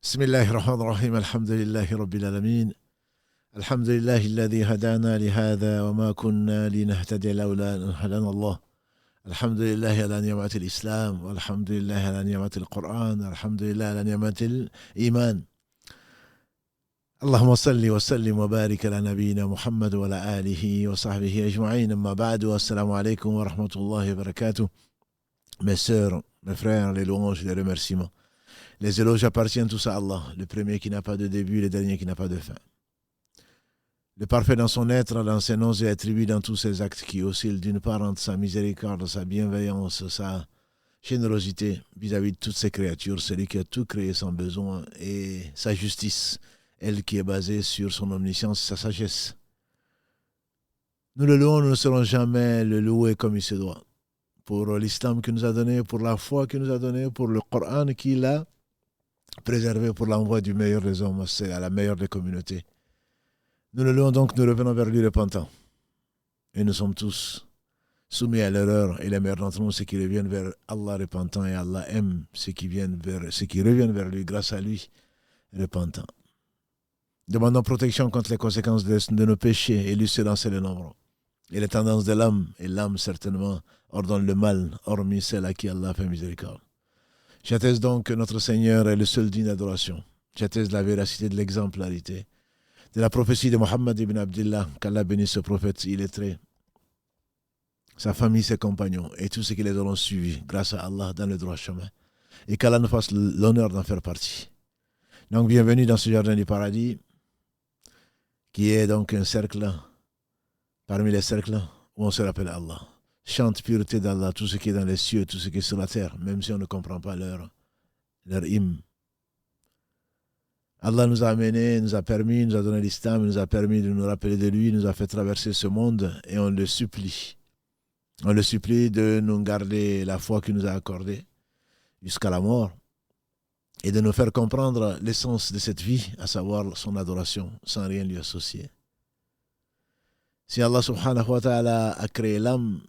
بسم الله الرحمن الرحيم الحمد لله رب العالمين الحمد لله الذي هدانا لهذا وما كنا لنهتدي لولا أن هدانا الله الحمد لله على نعمة الإسلام والحمد لله على نعمة القرآن الحمد لله على نعمة الإيمان اللهم صل وسلم وبارك على نبينا محمد وعلى آله وصحبه أجمعين أما بعد والسلام عليكم ورحمة الله وبركاته. Mes sœurs, mes frères, les louanges et les remerciements. Les éloges appartiennent tous à Allah, le premier qui n'a pas de début, le dernier qui n'a pas de fin. Le parfait dans son être, dans ses noms et attributs, dans tous ses actes qui oscillent d'une part entre sa miséricorde, sa bienveillance, sa générosité vis-à-vis de toutes ses créatures, celui qui a tout créé sans besoin, et sa justice, elle qui est basée sur son omniscience et sa sagesse. Nous le louons, nous ne serons jamais le louer comme il se doit. Pour l'islam qu'il nous a donné, pour la foi qu'il nous a donné, pour le Coran qu'il a préservé pour l'envoi du meilleur des hommes, c'est à la meilleure des communautés. Nous le louons donc, nous revenons vers lui repentants. Et nous sommes tous soumis à l'erreur, et les meilleurs d'entre nous, ceux qui reviennent vers Allah repentants, et Allah aime ceux qui reviennent vers lui grâce à lui repentants. Demandons protection contre les conséquences de nos péchés, et lui seul en sait le nombre. Et les tendances de l'âme, et l'âme certainement ordonne le mal, hormis celle à qui Allah fait miséricorde. J'atteste donc que notre Seigneur est le seul digne d'adoration. J'atteste la véracité de l'exemplarité, de la prophétie de Mohammed ibn Abdillah, qu'Allah bénisse ce prophète illettré, sa famille, ses compagnons, et tous ceux qui les auront suivis, grâce à Allah, dans le droit chemin. Et qu'Allah nous fasse l'honneur d'en faire partie. Donc, bienvenue dans ce jardin du paradis, qui est donc un cercle, parmi les cercles où on se rappelle Allah. Chante pureté d'Allah, tout ce qui est dans les cieux, tout ce qui est sur la terre, même si on ne comprend pas leur hymne. Allah nous a amenés, nous a permis, nous a donné l'islam, nous a permis de nous rappeler de lui, nous a fait traverser ce monde et on le supplie. On le supplie de nous garder la foi qu'il nous a accordée jusqu'à la mort et de nous faire comprendre l'essence de cette vie, à savoir son adoration, sans rien lui associer. Si Allah subhanahu wa ta'ala a créé l'âme,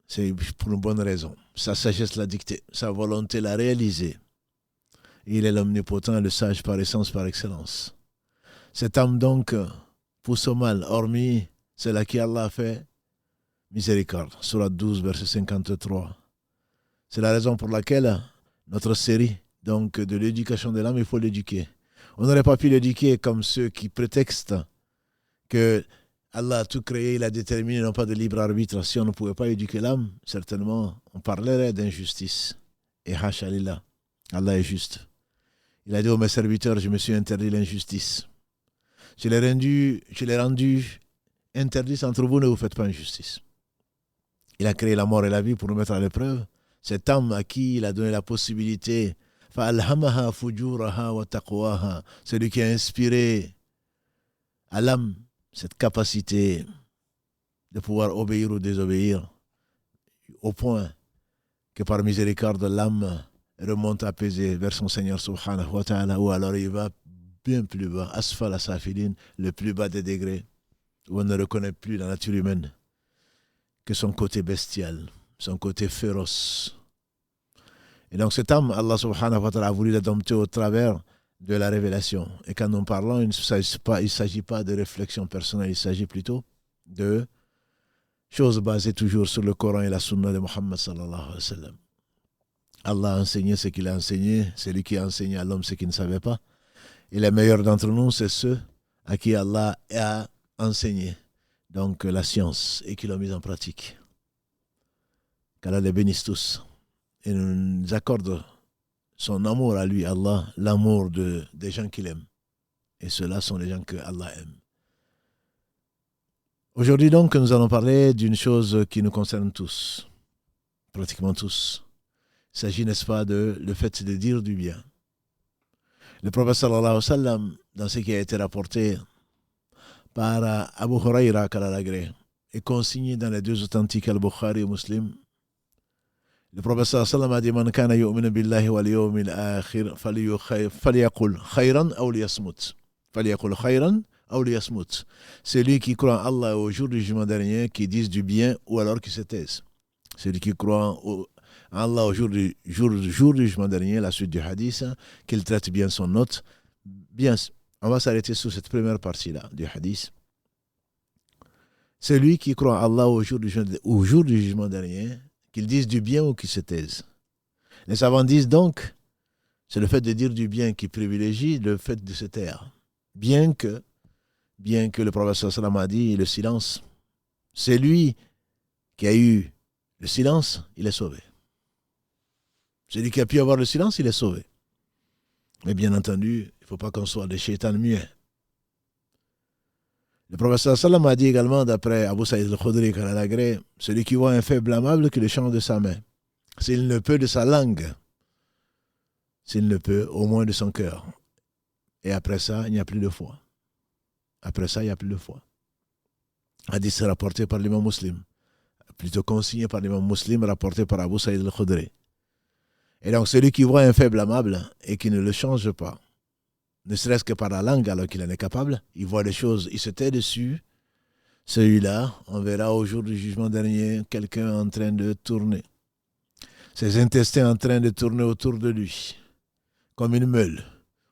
c'est pour une bonne raison. Sa sagesse l'a dicté, sa volonté l'a réalisé. Il est l'omnipotent, le sage par essence, par excellence. Cette âme donc pousse au mal, hormis celle à qui Allah a fait miséricorde. Sourate 12, verset 53. C'est la raison pour laquelle notre série donc, de l'éducation de l'âme, il faut l'éduquer. On n'aurait pas pu l'éduquer comme ceux qui prétextent que Allah a tout créé, il a déterminé, non pas de libre arbitre. Si on ne pouvait pas éduquer l'âme, certainement, on parlerait d'injustice. Et hasha lillah, Allah est juste. Il a dit aux mes serviteurs, je me suis interdit l'injustice. Je l'ai rendu interdit entre vous, ne vous faites pas injustice. Il a créé la mort et la vie pour nous mettre à l'épreuve. Cet âme à qui il a donné la possibilité, فَأَلْهَمَهَا فُجُورَهَا وَتَقْوَاهَا, celui qui a inspiré à l'âme cette capacité de pouvoir obéir ou désobéir, au point que par miséricorde, l'âme remonte apaisée vers son Seigneur subhanahu wa ta'ala, ou alors il va bien plus bas, asfala safilin, le plus bas des degrés, où on ne reconnaît plus la nature humaine que son côté bestial, son côté féroce. Et donc cette âme, Allah subhanahu wa ta'ala a voulu la dompter au travers de la révélation. Et quand nous parlons, il ne s'agit pas de réflexion personnelle, il s'agit plutôt de choses basées toujours sur le Coran et la Sunna de Muhammad sallallahu alayhi wa sallam. Allah a enseigné ce qu'il a enseigné, c'est lui qui a enseigné à l'homme ce qu'il ne savait pas. Et les meilleurs d'entre nous, c'est ceux à qui Allah a enseigné donc la science et qui l'ont mise en pratique. Qu'Allah les bénisse tous et nous accorde son amour à lui, Allah, l'amour des gens qu'il aime. Et ceux-là sont les gens que Allah aime. Aujourd'hui donc, nous allons parler d'une chose qui nous concerne tous, pratiquement tous. Il s'agit, n'est-ce pas, de le fait de dire du bien. Le prophète sallallahu alayhi wa sallam, dans ce qui a été rapporté par Abu Huraira, qu'Allah l'agrée, est consigné dans les deux authentiques Al-Bukhari et Muslim. Le prophète sallallahu alayhi wa sallam a dit Man kana yu'minu billahi wal yawmil akhir falyaqul khayran aw liyasmut. Falyaqul khayran aw liyasmut. Celui qui croit en Allah et au jour du jugement dernier, qui dise du bien ou alors qui se taise. Celui qui croit Allah au jour du jugement dernier, la suite du hadith, qu'il traite bien son hôte. Bien, on va s'arrêter sur cette première partie-là du hadith. Celui qui croit en Allah au jour du jugement dernier, qu'il dise du bien ou qu'il se taise. Les savants disent donc, c'est le fait de dire du bien qui privilégie le fait de se taire. Bien que le prophète sallallahu alayhi wa sallam a dit le silence, c'est lui qui a eu le silence, il est sauvé. Celui qui a pu avoir le silence, il est sauvé. Mais bien entendu, il ne faut pas qu'on soit des shaytans muets. Le prophète sallallahu alayhi wa sallam a dit également, d'après Abu Saïd al-Khudri, celui qui voit un fait blâmable, qu'il le change de sa main. S'il ne peut de sa langue, s'il ne peut, au moins de son cœur. Et après ça, il n'y a plus de foi. Après ça, il n'y a plus de foi. Hadith rapporté par l'imam Muslim. Plutôt consigné par l'imam Muslim, rapporté par Abu Saïd al-Khudri. Et donc, celui qui voit un fait blâmable et qui ne le change pas, ne serait-ce que par la langue alors qu'il en est capable, il voit des choses, il se tait dessus, celui-là, on verra au jour du jugement dernier quelqu'un en train de tourner. Ses intestins en train de tourner autour de lui, comme une meule.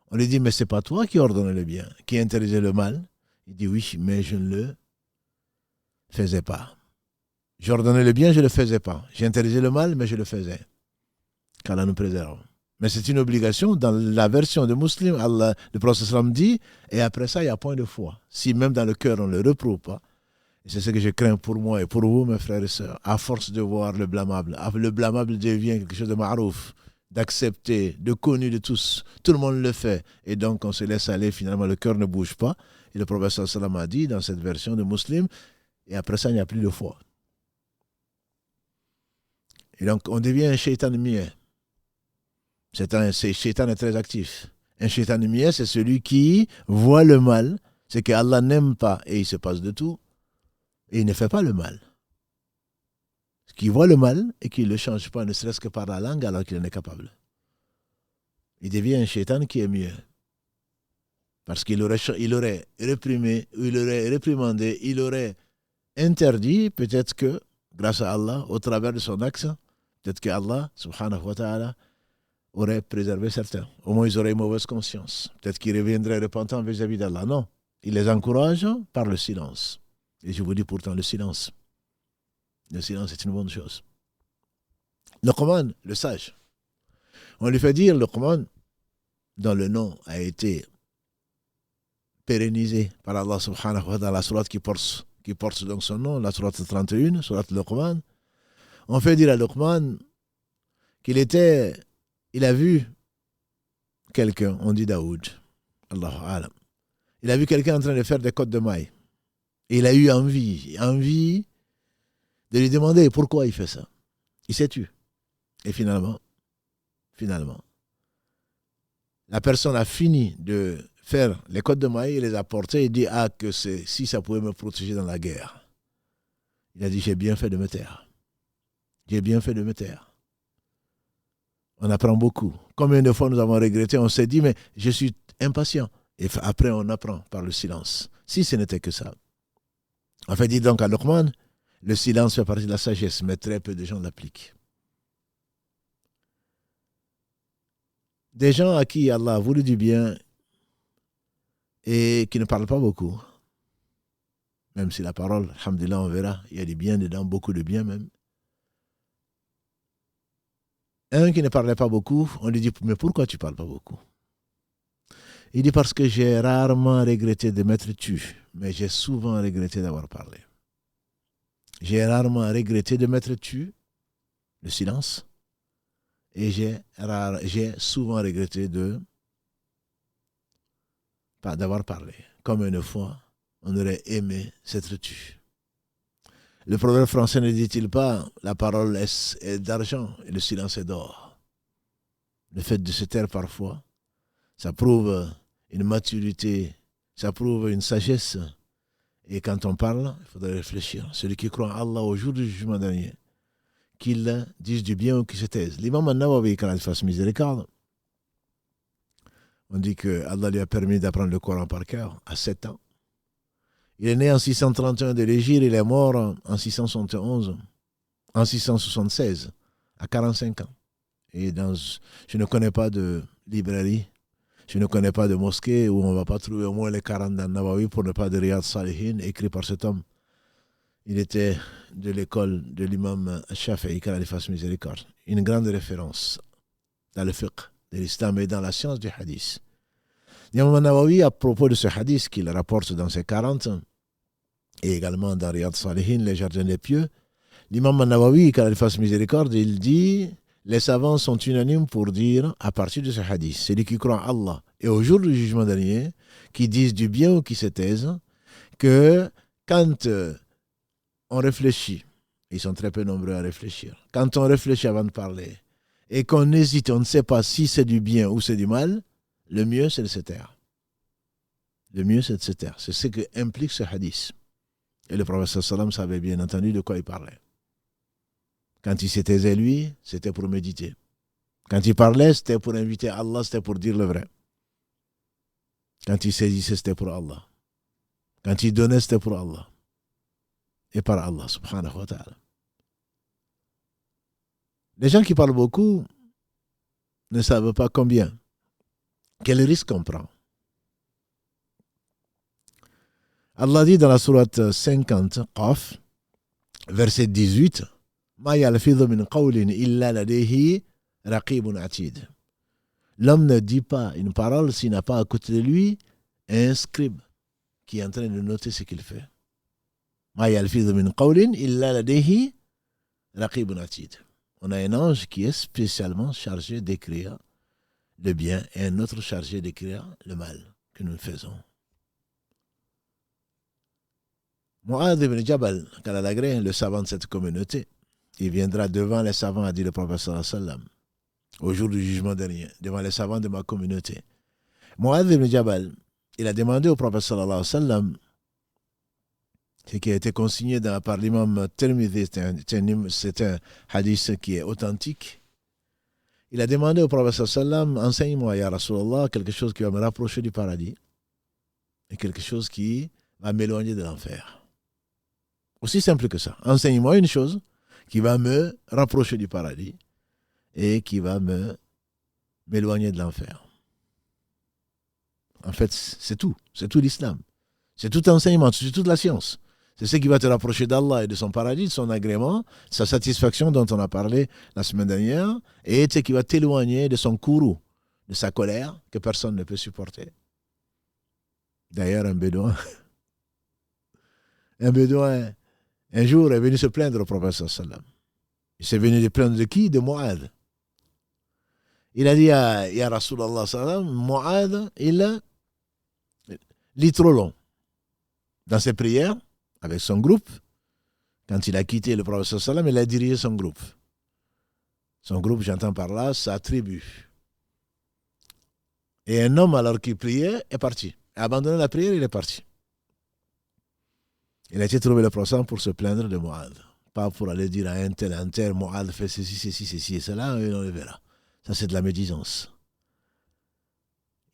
On lui dit, mais c'est pas toi qui ordonnais le bien, qui interdisais le mal. Il dit, oui, mais je ne le faisais pas. J'ordonnais le bien, je ne le faisais pas. J'interdisais le mal, mais je le faisais. Qu'Allah nous préserve. Mais c'est une obligation. Dans la version de Muslim, Allah, le prophète sallam dit, et après ça, il n'y a point de foi. Si même dans le cœur, on ne le reprouve pas. Et c'est ce que je crains pour moi et pour vous, mes frères et sœurs. À force de voir le blâmable devient quelque chose de marouf, d'accepter, de connu de tous. Tout le monde le fait. Et donc, on se laisse aller. Finalement, le cœur ne bouge pas. Et le prophète sallam a dit, dans cette version de Muslim, et après ça, il n'y a plus de foi. Et donc, on devient un shaitan muet. Shaitan est très actif. Un shaitan muet, c'est celui qui voit le mal, c'est que Allah n'aime pas et il se passe de tout, et il ne fait pas le mal. Qui voit le mal et qui ne le change pas, ne serait-ce que par la langue, alors qu'il en est capable. Il devient un shaitan qui est muet. Parce qu'il aurait réprimé, il aurait réprimandé, il aurait interdit, peut-être que, grâce à Allah, au travers de son axe, peut-être que Allah, subhanahu wa ta'ala, aurait préservé certains. Au moins, ils auraient une mauvaise conscience. Peut-être qu'ils reviendraient repentants vis-à-vis d'Allah. Non. Il les encourage par le silence. Et je vous dis pourtant, le silence est une bonne chose. Luqman, le sage. On lui fait dire, Luqman, dont le nom a été pérennisé par Allah subhanahu wa ta'ala, la sourate qui porte donc son nom, la sourate 31, sourate Luqman. On fait dire à Luqman il a vu quelqu'un, on dit Daoud, Allahu Alam. Il a vu quelqu'un en train de faire des côtes de mailles. Et il a eu envie de lui demander pourquoi il fait ça. Il s'est tué. Et finalement, la personne a fini de faire les côtes de mailles, il les a portées et dit, que si ça pouvait me protéger dans la guerre. Il a dit, j'ai bien fait de me taire. J'ai bien fait de me taire. On apprend beaucoup. Combien de fois nous avons regretté, on s'est dit, mais je suis impatient. Et après, on apprend par le silence. Si ce n'était que ça. En fait, dit donc à Luqman, le silence fait partie de la sagesse, mais très peu de gens l'appliquent. Des gens à qui Allah a voulu du bien et qui ne parlent pas beaucoup. Même si la parole, alhamdulillah, on verra, il y a du bien dedans, beaucoup de bien même. Un qui ne parlait pas beaucoup, on lui dit, mais pourquoi tu ne parles pas beaucoup? Il dit, parce que j'ai rarement regretté de m'être tu, mais j'ai souvent regretté d'avoir parlé. J'ai rarement regretté de m'être tu, le silence, et j'ai souvent regretté d'avoir parlé. Comme une fois, on aurait aimé s'être tu. Le proverbe français ne dit-il pas la parole est d'argent et le silence est d'or. Le fait de se taire parfois, ça prouve une maturité, ça prouve une sagesse. Et quand on parle, il faudrait réfléchir. Celui qui croit en Allah au jour du jugement dernier, qu'il dise du bien ou qu'il se taise. L'imam An-Nawawi, quand il fasse miséricorde, on dit que Allah lui a permis d'apprendre le Coran par cœur à 7 ans. Il est né en 631 de l'Hégire, il est mort en 671, en 676, à 45 ans. Et je ne connais pas de librairie, je ne connais pas de mosquée où on ne va pas trouver au moins les 40 dans Nawawi, pour ne pas de Riyad Salihin, écrit par cet homme. Il était de l'école de l'imam Shafi'i, qu'Allah lui fasse miséricorde. Une grande référence dans le fiqh de l'islam et dans la science du hadith. L'imam Nawawi, à propos de ce hadith qu'il rapporte dans ses 40, et également dans Riyad Salihin, les jardins des pieux, l'imam Nawawi, qu'Allah lui fasse miséricorde, il dit: les savants sont unanimes pour dire, à partir de ce hadith, celui qui croit en Allah et au jour du jugement dernier, qui disent du bien ou qui se taisent, que quand on réfléchit, ils sont très peu nombreux à réfléchir, quand on réfléchit avant de parler, et qu'on hésite, on ne sait pas si c'est du bien ou c'est du mal, le mieux c'est de se taire. Le mieux c'est de se taire. C'est ce que implique ce hadith. Et le prophète sallam savait bien entendu de quoi il parlait. Quand il se taisait lui, c'était pour méditer. Quand il parlait, c'était pour inviter Allah, c'était pour dire le vrai. Quand il saisissait, c'était pour Allah. Quand il donnait, c'était pour Allah. Et par Allah, subhanahu wa ta'ala. Les gens qui parlent beaucoup ne savent pas combien, quel risque on prend. Allah dit dans la sourate 50, Qaf, verset 18, Ma yalfidhu min qawlin illa ladayhi raqibun atid. L'homme ne dit pas une parole s'il n'a pas à côté de lui un scribe qui est en train de noter ce qu'il fait. Ma yalfidhu min qawlin illa ladayhi raqibun atid. On a un ange qui est spécialement chargé d'écrire le bien et un autre chargé d'écrire le mal que nous faisons. Mu'adh ibn Jabal, le savant de cette communauté, il viendra devant les savants, a dit le prophète sallallahu alayhi wa sallam, au jour du jugement dernier, devant les savants de ma communauté. Mu'adh ibn Jabal, il a demandé au prophète sallallahu alayhi wa sallam, ce qui a été consigné par l'imam Tirmidhi, c'est un hadith qui est authentique. Il a demandé au prophète sallallahu alayhi wa sallam, enseigne-moi, ya Rasulallah, quelque chose qui va me rapprocher du paradis et quelque chose qui va m'éloigner de l'enfer. Aussi simple que ça. Enseigne-moi une chose qui va me rapprocher du paradis et qui va m'éloigner de l'enfer. En fait, c'est tout. C'est tout l'islam. C'est tout enseignement, c'est toute la science. C'est ce qui va te rapprocher d'Allah et de son paradis, de son agrément, de sa satisfaction dont on a parlé la semaine dernière, et ce qui va t'éloigner de son courroux, de sa colère que personne ne peut supporter. D'ailleurs, un bédouin, un jour, est venu se plaindre au prophète sallam. Il s'est venu se plaindre de qui? De Mu'adh. Il a dit ya Rasulallah sallam, Mu'adh, il lit trop long. Dans ses prières, avec son groupe, quand il a quitté le prophète sallam, il a dirigé son groupe. Son groupe, j'entends par là, sa tribu. Et un homme, alors qu'il priait, est parti. Il a abandonné la prière, il est parti. Il a été trouvé le prophète pour se plaindre de Mu'adh. Pas pour aller dire à un tel, Mu'adh fait ceci et cela, et on le verra. Ça, c'est de la médisance.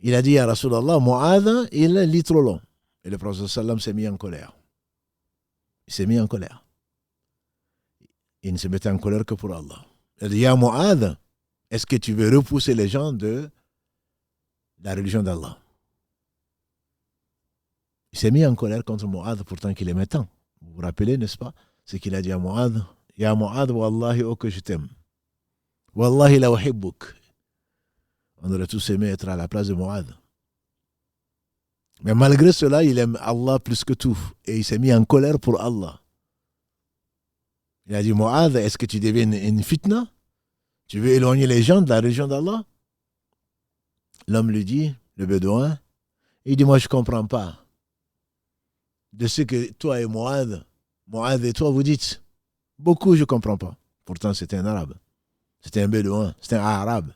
Il a dit à Rasulallah, Mu'adh, il lit trop long. Et le prophète sallam s'est mis en colère. Il s'est mis en colère. Il ne se mettait en colère que pour Allah. Il a dit, ya Mu'adh, est-ce que tu veux repousser les gens de la religion d'Allah? Il s'est mis en colère contre Mu'adh, pourtant qu'il aimait tant. Vous vous rappelez, n'est-ce pas, ce qu'il a dit à Mu'adh? Ya Mu'adh, wallahi, oh que je t'aime. Wallahi la uhibbuk. On aurait tous aimé être à la place de Mu'adh. Mais malgré cela, il aime Allah plus que tout. Et il s'est mis en colère pour Allah. Il a dit, Mu'adh, est-ce que tu deviens une fitna? Tu veux éloigner les gens de la religion d'Allah? L'homme lui dit, le bédouin, il dit, moi je ne comprends pas de ce que toi et Mu'adh et toi vous dites. Beaucoup je ne comprends pas. Pourtant c'était un arabe. C'était un bédouin. C'était un arabe.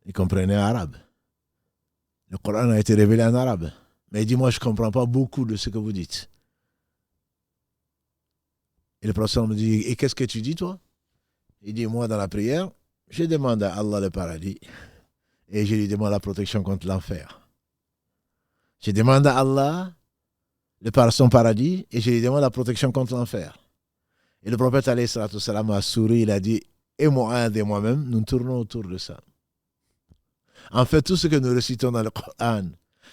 Il comprenait arabe. Le Coran a été révélé en arabe. Mais il dit, moi je ne comprends pas beaucoup de ce que vous dites. Et le prophète me dit, et qu'est-ce que tu dis toi? Il dit, moi dans la prière, je demande à Allah le paradis et je lui demande la protection contre l'enfer. Je demande à Allah son paradis et je lui demande la protection contre l'enfer. Et le prophète alayhi salatu wassalam a souri, il a dit, et Mu'adh et moi-même, nous tournons autour de ça. En fait, tout ce que nous récitons dans le Coran,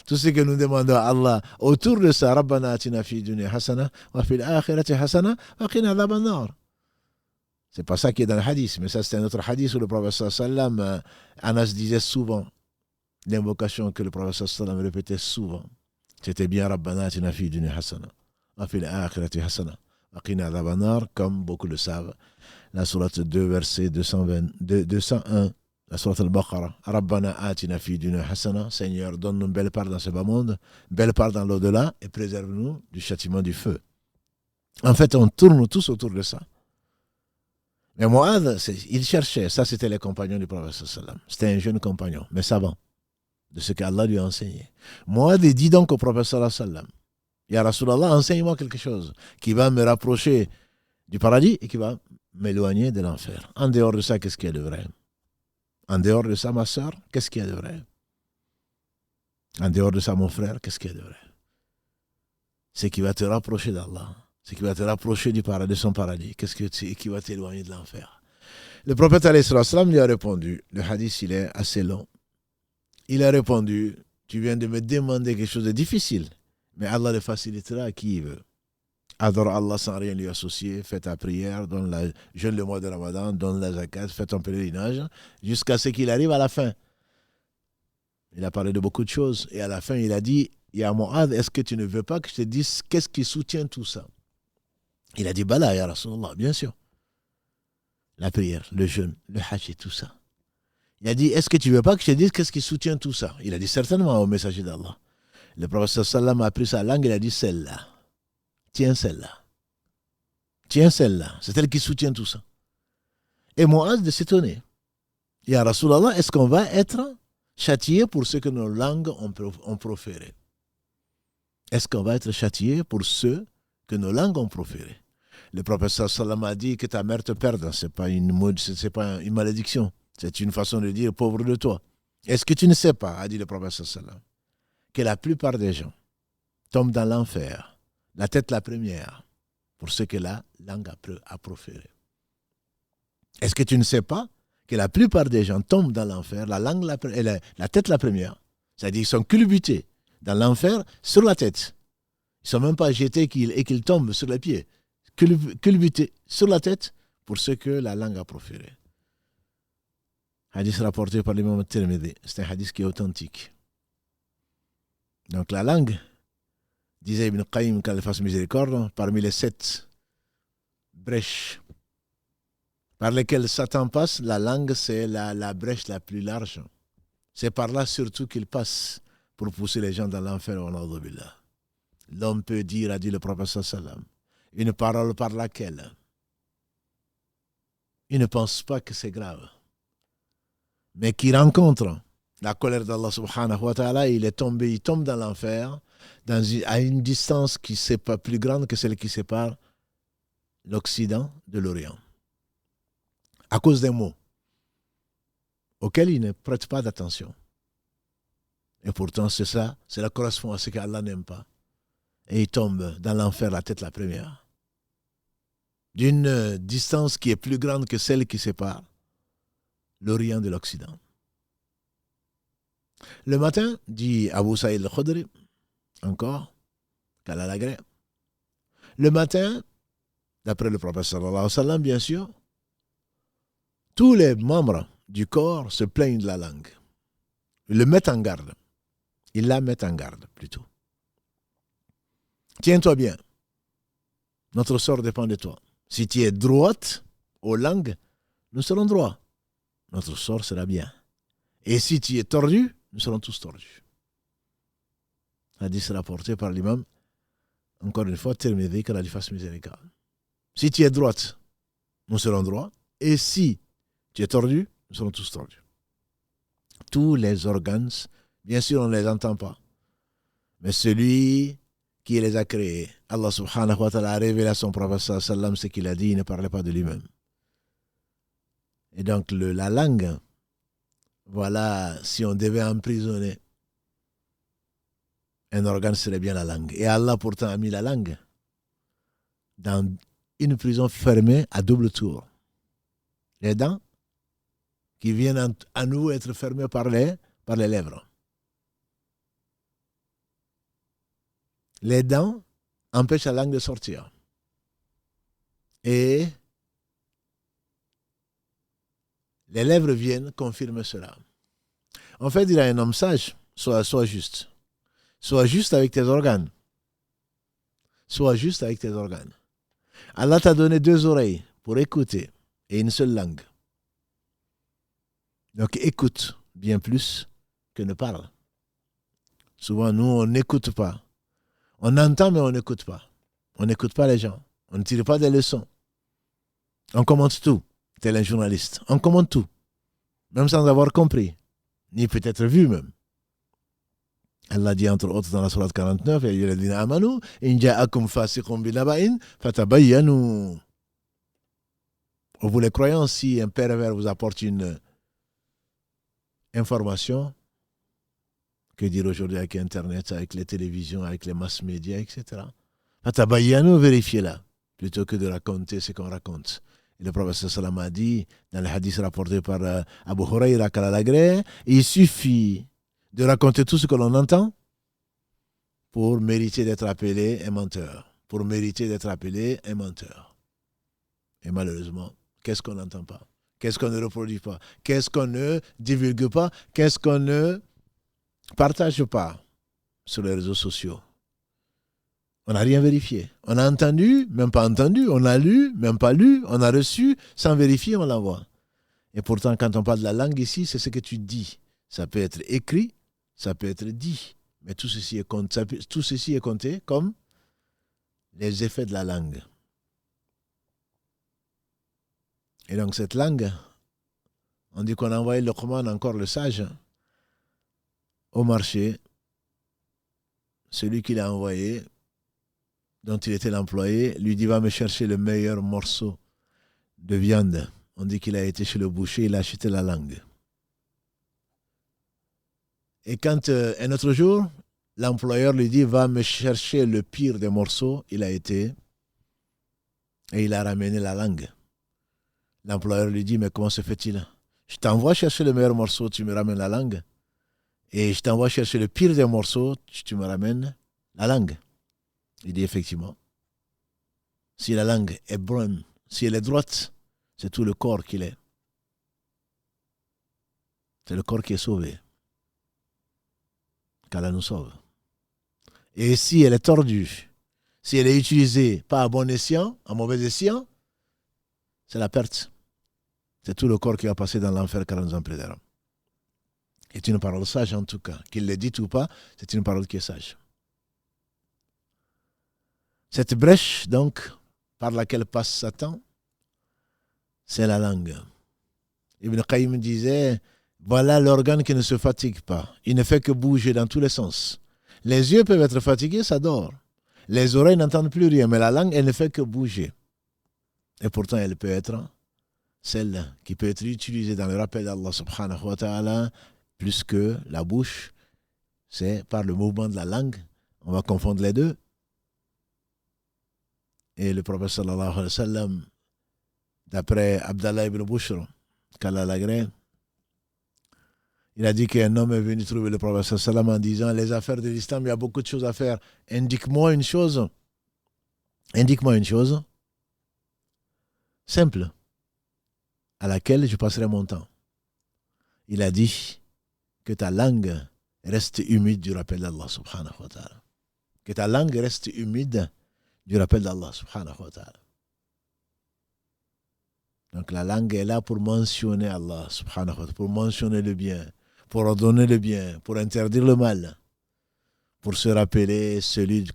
tout ce que nous demandons à Allah autour de ça, Rabbana atina fi dunya hasana, wa fil akhirati hasana, wa qina adhaban nar. C'est pas ça qui est dans le hadith, mais ça c'est un autre hadith où le prophète sallam, Anas disait souvent, l'invocation que le prophète sallam répétait souvent, c'était bien Rabbana atina fi dunya hasana, wa fil akhirati hasana, wa qina adhaban nar, comme beaucoup le savent. La sourate 2, verset 201, la sourate al-Baqarah, Rabbana atina fi dunya hasana, Seigneur, donne-nous une belle part dans ce bas monde, belle part dans l'au-delà, et préserve-nous du châtiment du feu. En fait, on tourne tous autour de ça. Mais Mu'adh, il cherchait, ça c'était les compagnons du prophète sallam. C'était un jeune compagnon, mais savant, de ce qu'Allah lui a enseigné. Mu'adh dit donc au prophète sallam, Ya Rasulallah, enseigne-moi quelque chose qui va me rapprocher du paradis et qui va m'éloigner de l'enfer. En dehors de ça, qu'est-ce qu'il y a de vrai? En dehors de ça, ma soeur, qu'est-ce qu'il y a de vrai? En dehors de ça, mon frère, qu'est-ce qu'il y a de vrai? C'est qui va te rapprocher d'Allah. C'est qui va te rapprocher du paradis, de son paradis. Qu'est-ce que c'est qui va t'éloigner de l'enfer? Le prophète alayhi salam lui a répondu, le hadith il est assez long. Il a répondu, tu viens de me demander quelque chose de difficile, mais Allah le facilitera à qui il veut. Adore Allah sans rien lui associer, fais ta prière, jeûne le mois de Ramadan, donne la zakat, fais ton pèlerinage, jusqu'à ce qu'il arrive à la fin. Il a parlé de beaucoup de choses, et à la fin il a dit, Ya Mu'adh, est-ce que tu ne veux pas que je te dise qu'est-ce qui soutient tout ça? Il a dit, Bala, Ya Rasulallah, bien sûr. La prière, le jeûne, le hajj et tout ça. Il a dit, est-ce que tu ne veux pas que je te dise qu'est-ce qui soutient tout ça? Il a dit, certainement au messager d'Allah. Le prophète sallam a pris sa langue, il a dit, celle-là. Tiens celle-là. Tiens celle-là. C'est elle qui soutient tout ça. Et Mu'adh de s'étonner. Ya Rasulallah, est-ce qu'on va être châtié pour ce que nos langues ont proféré? Est-ce qu'on va être châtié pour ce que nos langues ont proféré? Le prophète sallam a dit que ta mère te perde. Ce n'est pas une malédiction. C'est une façon de dire pauvre de toi. Est-ce que tu ne sais pas, a dit le prophète sallam, que la plupart des gens tombent dans l'enfer, la tête la première, pour ce que la langue a proféré? Est-ce que tu ne sais pas que la plupart des gens tombent dans l'enfer, la tête la première, c'est-à-dire qu'ils sont culbutés dans l'enfer sur la tête. Ils ne sont même pas jetés et qu'ils tombent sur les pieds. Culbutés sur la tête pour ce que la langue a proféré. Hadith rapporté par l'imam Tirmidhi. C'est un hadith qui est authentique. Donc la langue, disait Ibn Qayyim, qu'elle fasse miséricorde, parmi les 7 brèches par lesquelles Satan passe, la langue c'est la brèche la plus large. C'est par là surtout qu'il passe pour pousser les gens dans l'enfer. L'homme peut dire, a dit le prophète sallam, une parole par laquelle il ne pense pas que c'est grave, mais qui rencontre la colère d'Allah subhanahu wa ta'ala, il tombe dans l'enfer à une distance qui n'est pas plus grande que celle qui sépare l'Occident de l'Orient. À cause des mots auxquels il ne prête pas d'attention. Et pourtant, c'est ça, cela correspond à ce qu'Allah n'aime pas. Et il tombe dans l'enfer la tête la première. D'une distance qui est plus grande que celle qui sépare l'Orient de l'Occident. Le matin, dit Abu Saïd al-Khudri, encore, qu'Allah l'agrée. Le matin, d'après le prophète sallallahu alayhi wa sallam, bien sûr, tous les membres du corps se plaignent de la langue. Ils le mettent en garde. Ils la mettent en garde, plutôt. Tiens-toi bien. Notre sort dépend de toi. Si tu es droite aux langues, nous serons droits. Notre sort sera bien. Et si tu es tordu, nous serons tous tordus. Hadith rapporté par l'imam, encore une fois, Tirmidhi, qu'Allah lui fasse miséricorde. Si tu es droite, nous serons droits. Et si tu es tordu, nous serons tous tordus. Tous les organes, bien sûr, on ne les entend pas. Mais celui qui les a créés, Allah subhanahu wa ta'ala a révélé à son prophète sallallahu alayhi wa sallam ce qu'il a dit, il ne parlait pas de lui-même. Et donc la langue, voilà, si on devait emprisonner un organe, serait bien la langue. Et Allah pourtant a mis la langue dans une prison fermée à double tour. Les dents qui viennent à nous être fermées par les lèvres. Les dents empêchent la langue de sortir. Et les lèvres viennent confirmer cela. En fait, il y a un homme sage, sois juste. Sois juste avec tes organes. Sois juste avec tes organes. Allah t'a donné 2 oreilles pour écouter et une seule langue. Donc écoute bien plus que ne parle. Souvent, nous, on n'écoute pas. On entend, mais on n'écoute pas. On n'écoute pas les gens. On ne tire pas des leçons. On commente tout, tel un journaliste. On commente tout, même sans avoir compris, ni peut-être vu même. Allah dit entre autres dans la sourate 49, Ya ayyuhalladhina amanu, in ja'akum fasiqun binaba'in, fatabayyanu. Vous les croyants, si un pervers vous apporte une information, que dire aujourd'hui avec Internet, avec les télévisions, avec les mass médias, etc. Fatabayyanu, vérifiez-la, plutôt que de raconter ce qu'on raconte. Et le prophète sallam a dit, dans le hadith rapporté par Abu Huraira Kalalagré, il suffit de raconter tout ce que l'on entend pour mériter d'être appelé un menteur. Pour mériter d'être appelé un menteur. Et malheureusement, qu'est-ce qu'on n'entend pas? Qu'est-ce qu'on ne reproduit pas? Qu'est-ce qu'on ne divulgue pas? Qu'est-ce qu'on ne partage pas sur les réseaux sociaux? On n'a rien vérifié. On a entendu, même pas entendu. On a lu, même pas lu. On a reçu, sans vérifier, on l'envoie. Et pourtant, quand on parle de la langue ici, c'est ce que tu dis. Ça peut être écrit, ça peut être dit. Mais tout ceci est compté comme les effets de la langue. Et donc cette langue, on dit qu'on a envoyé le Luqman, encore le sage, au marché. Celui qui l'a envoyé, dont il était l'employé, lui dit, va me chercher le meilleur morceau de viande. On dit qu'il a été chez le boucher, il a acheté la langue. Et quand un autre jour, l'employeur lui dit, va me chercher le pire des morceaux, il a été et il a ramené la langue. L'employeur lui dit, mais comment se fait-il? Je t'envoie chercher le meilleur morceau, tu me ramènes la langue. Et je t'envoie chercher le pire des morceaux, tu me ramènes la langue. Il dit effectivement, si la langue est bonne, si elle est droite, c'est tout le corps qu'il est. C'est le corps qui est sauvé. Qu'Allah nous sauve. Et si elle est tordue, si elle est utilisée pas à bon escient, à mauvais escient, c'est la perte. C'est tout le corps qui va passer dans l'enfer 40 ans plus tard. C'est une parole sage en tout cas. Qu'il le dise ou pas, c'est une parole qui est sage. Cette brèche, donc, par laquelle passe Satan, c'est la langue. Ibn Qayyim disait, voilà l'organe qui ne se fatigue pas. Il ne fait que bouger dans tous les sens. Les yeux peuvent être fatigués, ça dort. Les oreilles n'entendent plus rien, mais la langue, elle ne fait que bouger. Et pourtant, elle peut être celle qui peut être utilisée dans le rappel d'Allah subhanahu wa ta'ala, plus que la bouche. C'est par le mouvement de la langue. On va confondre les deux. Et le prophète sallallahu alayhi wa sallam, d'après Abdallah ibn Bushr, qu'Allah l'agrée, il a dit qu'un homme est venu trouver le prophète sallallahu alayhi wa sallam en disant, les affaires de l'islam, il y a beaucoup de choses à faire. Indique-moi une chose simple à laquelle je passerai mon temps. Il a dit que ta langue reste humide du rappel d'Allah subhanahu wa ta'ala. Que ta langue reste humide du rappel d'Allah subhanahu wa ta'ala. Donc la langue est là pour mentionner Allah subhanahu wa ta'ala, pour mentionner le bien, pour ordonner le bien, pour interdire le mal, pour se rappeler celui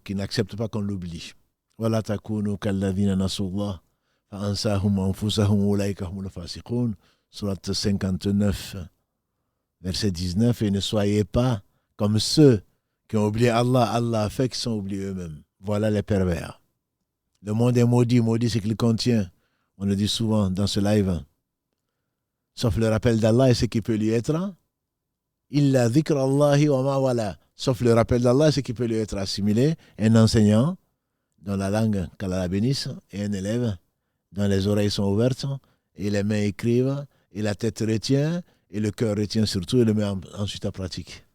qui n'accepte pas qu'on l'oublie. Wala takunu kalladhina nasullah fa ansahum anfusahum ulaika humul fasiqun. Sourate 59, verset 19. Et ne soyez pas comme ceux qui ont oublié Allah. Allah a fait qu'ils sont oubliés eux-mêmes. Voilà les pervers. Le monde est maudit. Maudit, c'est qu'il contient. On le dit souvent dans ce live. Sauf le rappel d'Allah et ce qui peut lui être. Illa dhikr Allahi wa ma wala. Sauf le rappel d'Allah et ce qui peut lui être assimilé. Un enseignant dont la langue, qu'Allah la bénisse, et un élève dont les oreilles sont ouvertes, et les mains écrivent, et la tête retient, et le cœur retient surtout, et le met ensuite en pratique.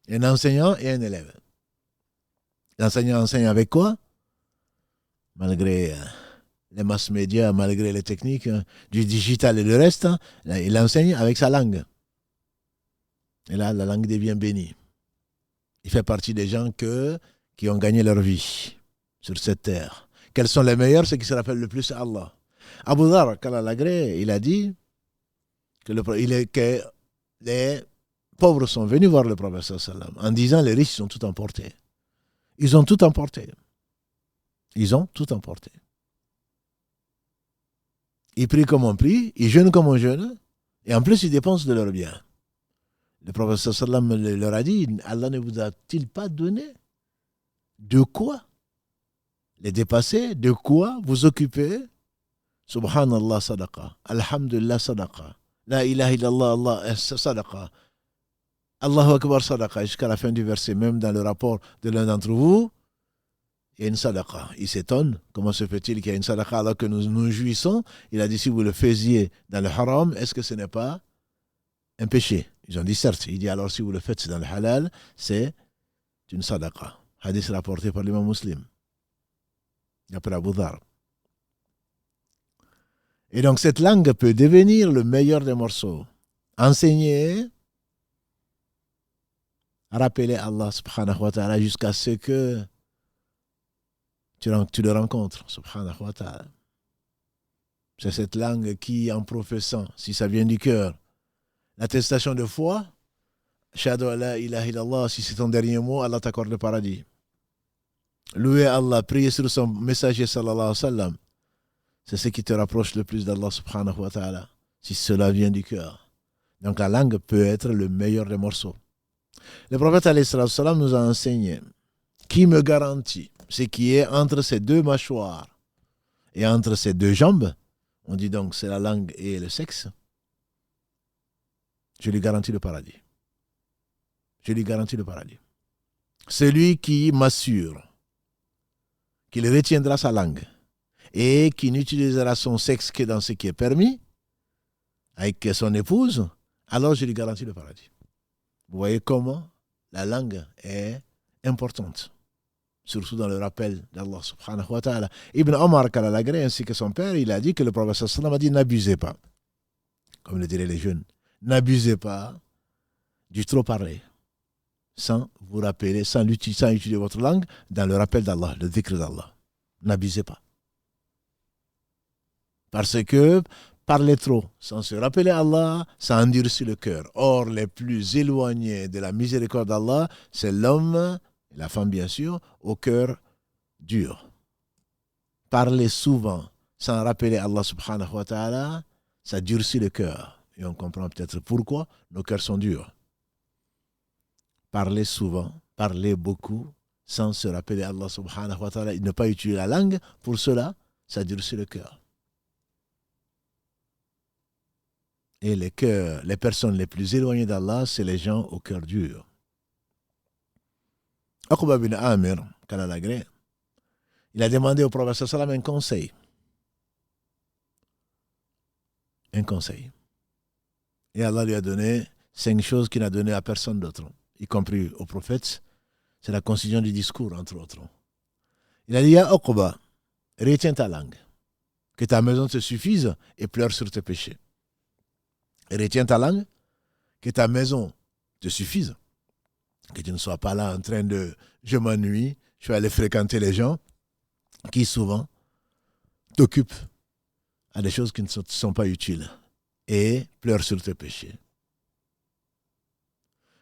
Un enseignant et un élève. L'enseignant enseigne avec quoi? Malgré les mass médias, malgré les techniques du digital et le reste, il enseigne avec sa langue. Et là, la langue devient bénie. Il fait partie des gens qui ont gagné leur vie sur cette terre. Quels sont les meilleurs? Ceux qui se rappellent le plus à Allah. Abu Dhar, qu'Allah l'agrée, il a dit que les pauvres sont venus voir le prophète sallam en disant les riches sont tout emportés. Ils ont tout emporté. Ils ont tout emporté. Ils prient comme on prie, ils jeûnent comme on jeûne, et en plus ils dépensent de leurs biens. Le prophète sallam leur a dit, Allah ne vous a-t-il pas donné de quoi les dépasser, de quoi vous occuper? Subhanallah sadaqa, alhamdulillah sadaqa, la ilaha illallah Allah sadaqa, Allahu akbar sadaqa, jusqu'à la fin du verset, même dans le rapport de l'un d'entre vous, il y a une sadaqa. Il s'étonne, comment se fait-il qu'il y a une sadaqa alors que nous jouissons? Il a dit, si vous le faisiez dans le haram, est-ce que ce n'est pas un péché? Ils ont dit certes. Il dit, alors si vous le faites dans le halal, c'est une sadaqa. Hadith rapporté par l'imam muslim. Après Abu Dhar. Et donc cette langue peut devenir le meilleur des morceaux. Enseigner, rappeler Allah subhanahu wa ta'ala jusqu'à ce que tu le rencontres, subhanahu wa ta'ala. C'est cette langue qui, en professant, si ça vient du cœur, l'attestation de foi, Shahadu la ilaha illallah, si c'est ton dernier mot, Allah t'accorde le paradis. Louer Allah, prier sur son messager sallallahu alayhi wa sallam, c'est ce qui te rapproche le plus d'Allah subhanahu wa ta'ala, si cela vient du cœur. Donc la langue peut être le meilleur des morceaux. Le prophète alayhi sallam nous a enseigné, qui me garantit ce qui est entre ces deux mâchoires et entre ces deux jambes, on dit donc c'est la langue et le sexe, je lui garantis le paradis. Je lui garantis le paradis. Celui qui m'assure qu'il retiendra sa langue et qui n'utilisera son sexe que dans ce qui est permis, avec son épouse, alors je lui garantis le paradis. Vous voyez comment la langue est importante, surtout dans le rappel d'Allah subhanahu wa ta'ala. Ibn Omar Kalalagré ainsi que son père, il a dit que le prophète sallam a dit n'abusez pas, comme le diraient les jeunes, n'abusez pas du trop parler, sans vous rappeler, sans utiliser votre langue dans le rappel d'Allah, le dhikr d'Allah. N'abusez pas. Parce que parler trop, sans se rappeler Allah, ça endurcit le cœur. Or, les plus éloignés de la miséricorde d'Allah, c'est l'homme, et la femme bien sûr, au cœur dur. Parler souvent, sans rappeler Allah subhanahu wa ta'ala, ça durcit le cœur. Et on comprend peut-être pourquoi nos cœurs sont durs. Parler souvent, parler beaucoup, sans se rappeler Allah subhanahu wa ta'ala, et ne pas utiliser la langue, pour cela, ça durcit le cœur. Et les personnes les plus éloignées d'Allah, c'est les gens au cœur dur. Uqba bin Amir, Kalalagré, il a demandé au prophète sallam un conseil. Un conseil. Et Allah lui a donné 5 choses qu'il n'a donné à personne d'autre, y compris au prophète. C'est la concision du discours, entre autres. Il a dit, ya Uqba, retiens ta langue, que ta maison te suffise et pleure sur tes péchés. Et retiens ta langue, que ta maison te suffise, que tu ne sois pas là en train de « je m'ennuie, je vais aller fréquenter les gens » qui souvent t'occupent à des choses qui ne sont pas utiles et pleurent sur tes péchés.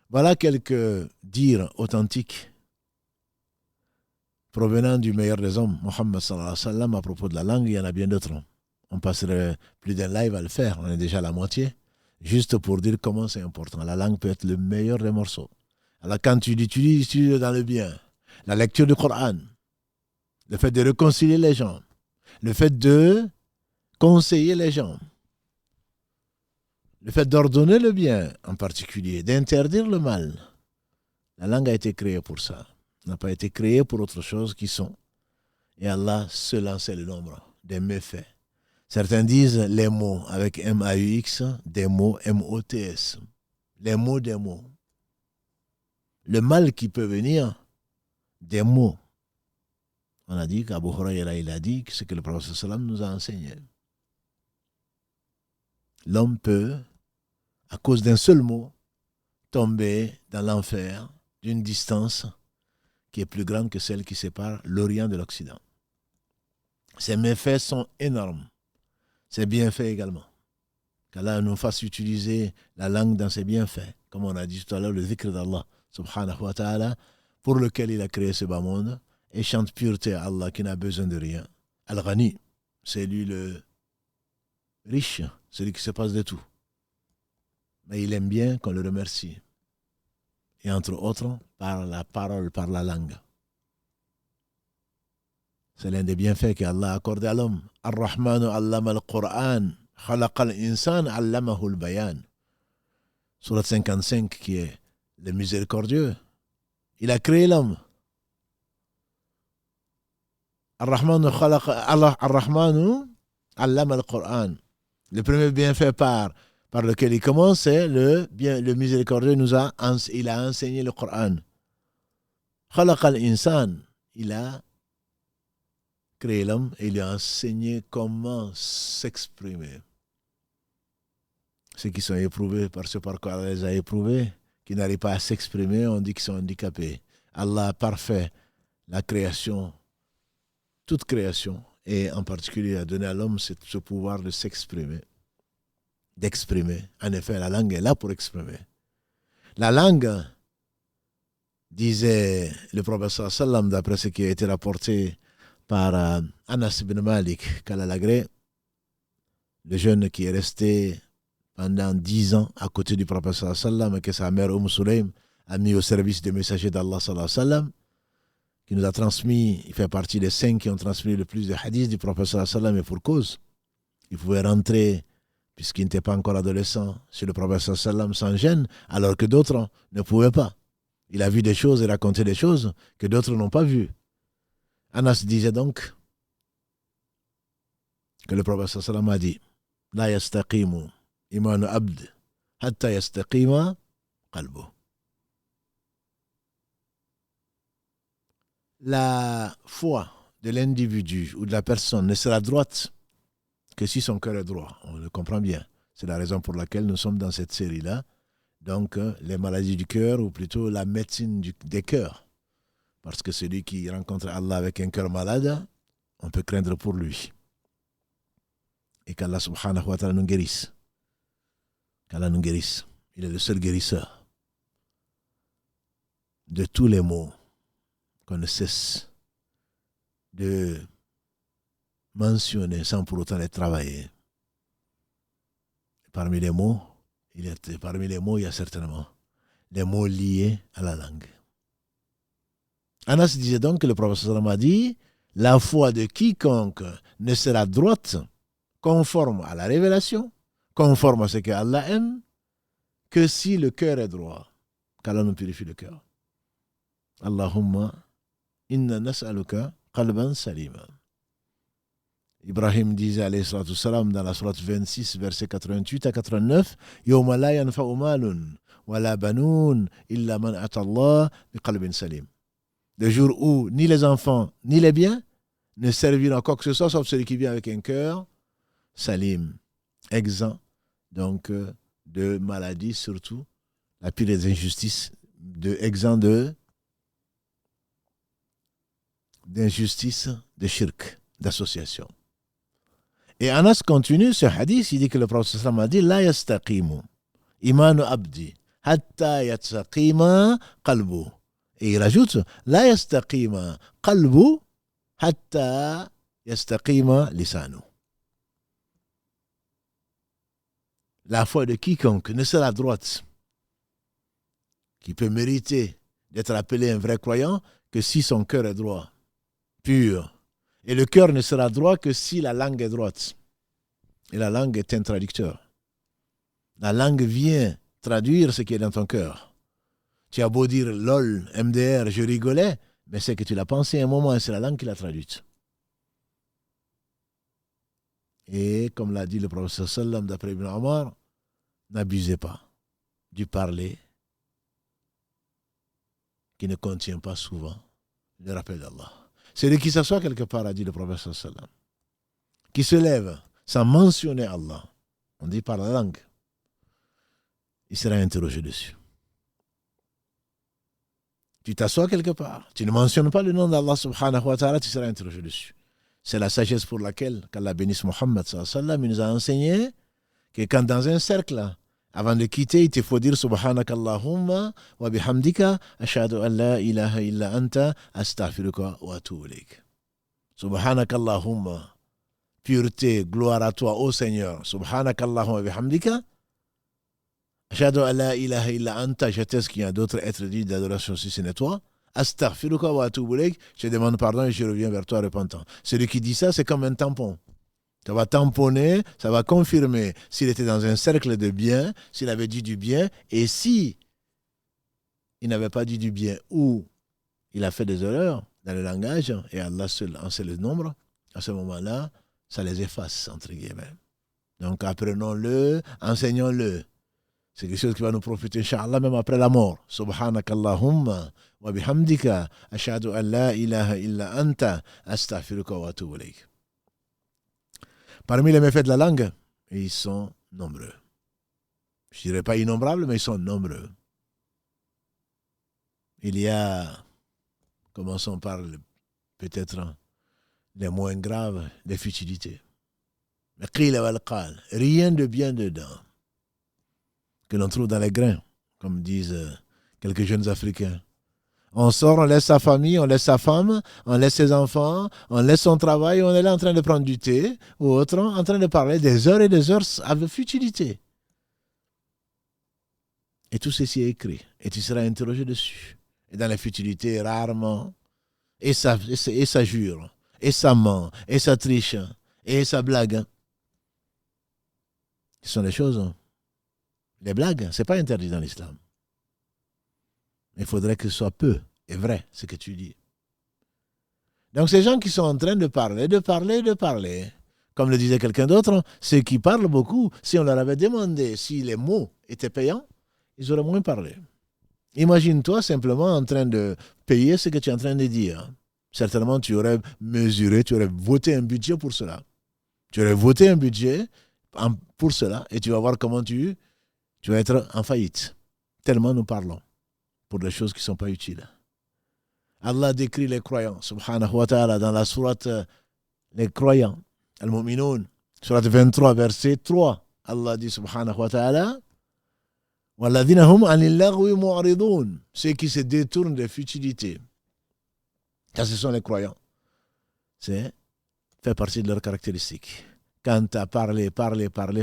Voilà quelques dires authentiques provenant du meilleur des hommes, Mohammed sallallahu alayhi wa sallam, à propos de la langue. Il y en a bien d'autres. On passerait plus d'un live à le faire, on est déjà à la moitié. Juste pour dire comment c'est important. La langue peut être le meilleur des morceaux. Alors quand tu l'utilises, utilise-le dans le bien. La lecture du Coran, le fait de réconcilier les gens, le fait de conseiller les gens, le fait d'ordonner le bien en particulier, d'interdire le mal. La langue a été créée pour ça. Elle n'a pas été créée pour autre chose qui sont Et Allah seul en sait le nombre des méfaits. Certains disent les mots avec M-A-U-X, des mots M-O-T-S. Les mots des mots. Le mal qui peut venir des mots. On a dit qu'Abu Huraïra, il a dit que ce que le prophète sallam nous a enseigné. L'homme peut, à cause d'un seul mot, tomber dans l'enfer d'une distance qui est plus grande que celle qui sépare l'Orient de l'Occident. Ces méfaits sont énormes. Ces bienfaits également. Qu'Allah nous fasse utiliser la langue dans ses bienfaits. Comme on a dit tout à l'heure, le dhikr d'Allah, subhanahu wa ta'ala, pour lequel il a créé ce bas monde, et chante pureté à Allah qui n'a besoin de rien. Al-Ghani, c'est lui le riche, celui qui se passe de tout. Mais il aime bien qu'on le remercie. Et entre autres, par la parole, par la langue. C'est l'un des bienfaits qu'Allah a accordé à l'homme. Ar-Rahmanu allama al-Qur'an, khalaqa al-insan allamahu al-bayan. Surat 55, qui est le miséricordieux. Il a créé l'homme. Ar-Rahmanu allama al-Qur'an. Le premier bienfait par lequel il commence, c'est le miséricordieux il a enseigné le Coran. Khalaqa al-insan. Il a créé l'homme et il lui a enseigné comment s'exprimer. Ceux qui sont éprouvés par ce par quoi Allah les a éprouvés, qui n'arrivent pas à s'exprimer, on dit qu'ils sont handicapés. Allah a parfait la création, toute création, et en particulier a donné à l'homme ce pouvoir de s'exprimer, d'exprimer. En effet, la langue est là pour exprimer. La langue, disait le prophète sallam, d'après ce qui a été rapporté par Anas ibn Malik, Kalalagré, le jeune qui est resté pendant 10 ans à côté du prophète sallam et que sa mère Sulaym a mis au service des messagers d'Allah sallam, qui nous a transmis, il fait partie des 5 qui ont transmis le plus de hadiths du prophète sallam, et pour cause. Il pouvait rentrer, puisqu'il n'était pas encore adolescent, chez le prophète sallam sans gêne, alors que d'autres ne pouvaient pas. Il a vu des choses et raconté des choses que d'autres n'ont pas vues. Anas disait donc que le prophète sallam a dit La yastaqimu imanu abd hatta yastaqima qalbu. La foi de l'individu ou de la personne ne sera droite que si son cœur est droit. On le comprend bien. C'est la raison pour laquelle nous sommes dans cette série-là. Donc, les maladies du cœur, ou plutôt la médecine des cœurs. Parce que celui qui rencontre Allah avec un cœur malade, on peut craindre pour lui. Et qu'Allah subhanahu wa ta'ala nous guérisse. Qu'Allah nous guérisse. Il est le seul guérisseur de tous les maux qu'on ne cesse de mentionner sans pour autant les travailler. Parmi les mots, il y a certainement les mots liés à la langue. Anas disait donc que le prophète sallam a dit la foi de quiconque ne sera droite, conforme à la révélation, conforme à ce que Allah aime, que si le cœur est droit. Qu'Allah nous purifie le cœur. Allahumma inna nas'aluka qalban salima. Ibrahim disait alayhi salatu salam dans la sourate 26, versets 88 à 89, Yawma la yanfa'u malun wa la banoun illa man ata Allah bi qalbin salim. Le jour où ni les enfants ni les biens ne serviront quoi que ce soit sauf celui qui vient avec un cœur salim, exempt donc de maladies, surtout la pire des injustices, exempt d'injustice, de shirk, d'association. Et Anas continue ce hadith, il dit que le prophète sallam a dit La yastaqimu imanu abdi hatta yastaqima qalbu. Et il rajoute La yastaqima qalbu hatta yastaqima lisanu. La foi de quiconque ne sera droite, qui peut mériter d'être appelé un vrai croyant, que si son cœur est droit, pur. Et le cœur ne sera droit que si la langue est droite. Et la langue est un traducteur. La langue vient traduire ce qui est dans ton cœur. Tu as beau dire lol, MDR, je rigolais, mais c'est que tu l'as pensé un moment et c'est la langue qui l'a traduite. Et comme l'a dit le prophète sallam d'après Ibn Omar, n'abusez pas du parler qui ne contient pas souvent le rappel d'Allah. Celui qui s'assoit quelque part, a dit le prophète sallam, qui se lève sans mentionner Allah, on dit par la langue, il sera interrogé dessus. Tu t'assois quelque part, tu ne mentionnes pas le nom d'Allah subhanahu wa ta'ala, tu seras interrogé dessus. C'est la sagesse pour laquelle, qu'Allah bénisse Mohammed sallallahu alayhi wa sallam, il nous a enseigné que quand dans un cercle, avant de quitter, il te faut dire Subhanakallahumma wa bihamdika ashhadu an la ilaha illa anta astaghfiruka wa atubu ilayk. Subhanakallahumma, pureté, gloire à toi, ô Seigneur. Subhanakallahumma wa bihamdika ashhadu an la ilaha illa anta, j'atteste qu'il y a d'autres êtres dits d'adoration si ce n'est toi. Astaghfiruka wa atubu ilayk, je demande pardon et je reviens vers toi repentant. Celui qui dit ça, c'est comme un tampon. Ça va tamponner, ça va confirmer s'il était dans un cercle de bien, s'il avait dit du bien, et si il n'avait pas dit du bien ou il a fait des erreurs dans le langage, et Allah seul en sait le nombre, à ce moment-là, ça les efface, entre guillemets. Donc apprenons-le, enseignons-le. C'est quelque chose qui va nous profiter, Inch'Allah, même après la mort. Subhanakallahumma wa bihamdika ashhadu an la ilaha illa anta astaghfiruka wa atubu ilayk. Parmi les méfaits de la langue, ils sont nombreux. Je ne dirais pas innombrables, mais ils sont nombreux. Il y a, commençons par peut-être les moins graves, les futilités. Rien de bien dedans. Que l'on trouve dans les grains, comme disent quelques jeunes Africains. On sort, on laisse sa famille, on laisse sa femme, on laisse ses enfants, on laisse son travail, on est là en train de prendre du thé ou autre, en train de parler des heures et des heures avec futilité. Et tout ceci est écrit, et tu seras interrogé dessus. Et dans la futilité, rarement, et ça jure, et ça ment, et ça triche, et ça blague. Ce sont des choses, les blagues, ce n'est pas interdit dans l'islam. Il faudrait que ce soit peu et vrai, ce que tu dis. Donc ces gens qui sont en train de parler, comme le disait quelqu'un d'autre, ceux qui parlent beaucoup, si on leur avait demandé si les mots étaient payants, ils auraient moins parlé. Imagine-toi simplement en train de payer ce que tu es en train de dire. Certainement, tu aurais mesuré, tu aurais voté un budget pour cela. Tu aurais voté un budget pour cela et tu vas voir comment tu vas être en faillite. Tellement nous parlons pour des choses qui ne sont pas utiles. Allah décrit les croyants, subhanahu wa ta'ala, dans la sourate les croyants, Al-Mu'minun, sourate 23, verset 3. Allah dit, subhanahu wa ta'ala, وَالَّذِينَ هُمْ عَنِ اللَّغْوِ مُعْرِضُونَ, ceux qui se détournent des futilités. Ça, ce sont les croyants. C'est fait partie de leurs caractéristiques. Quand tu as parlé,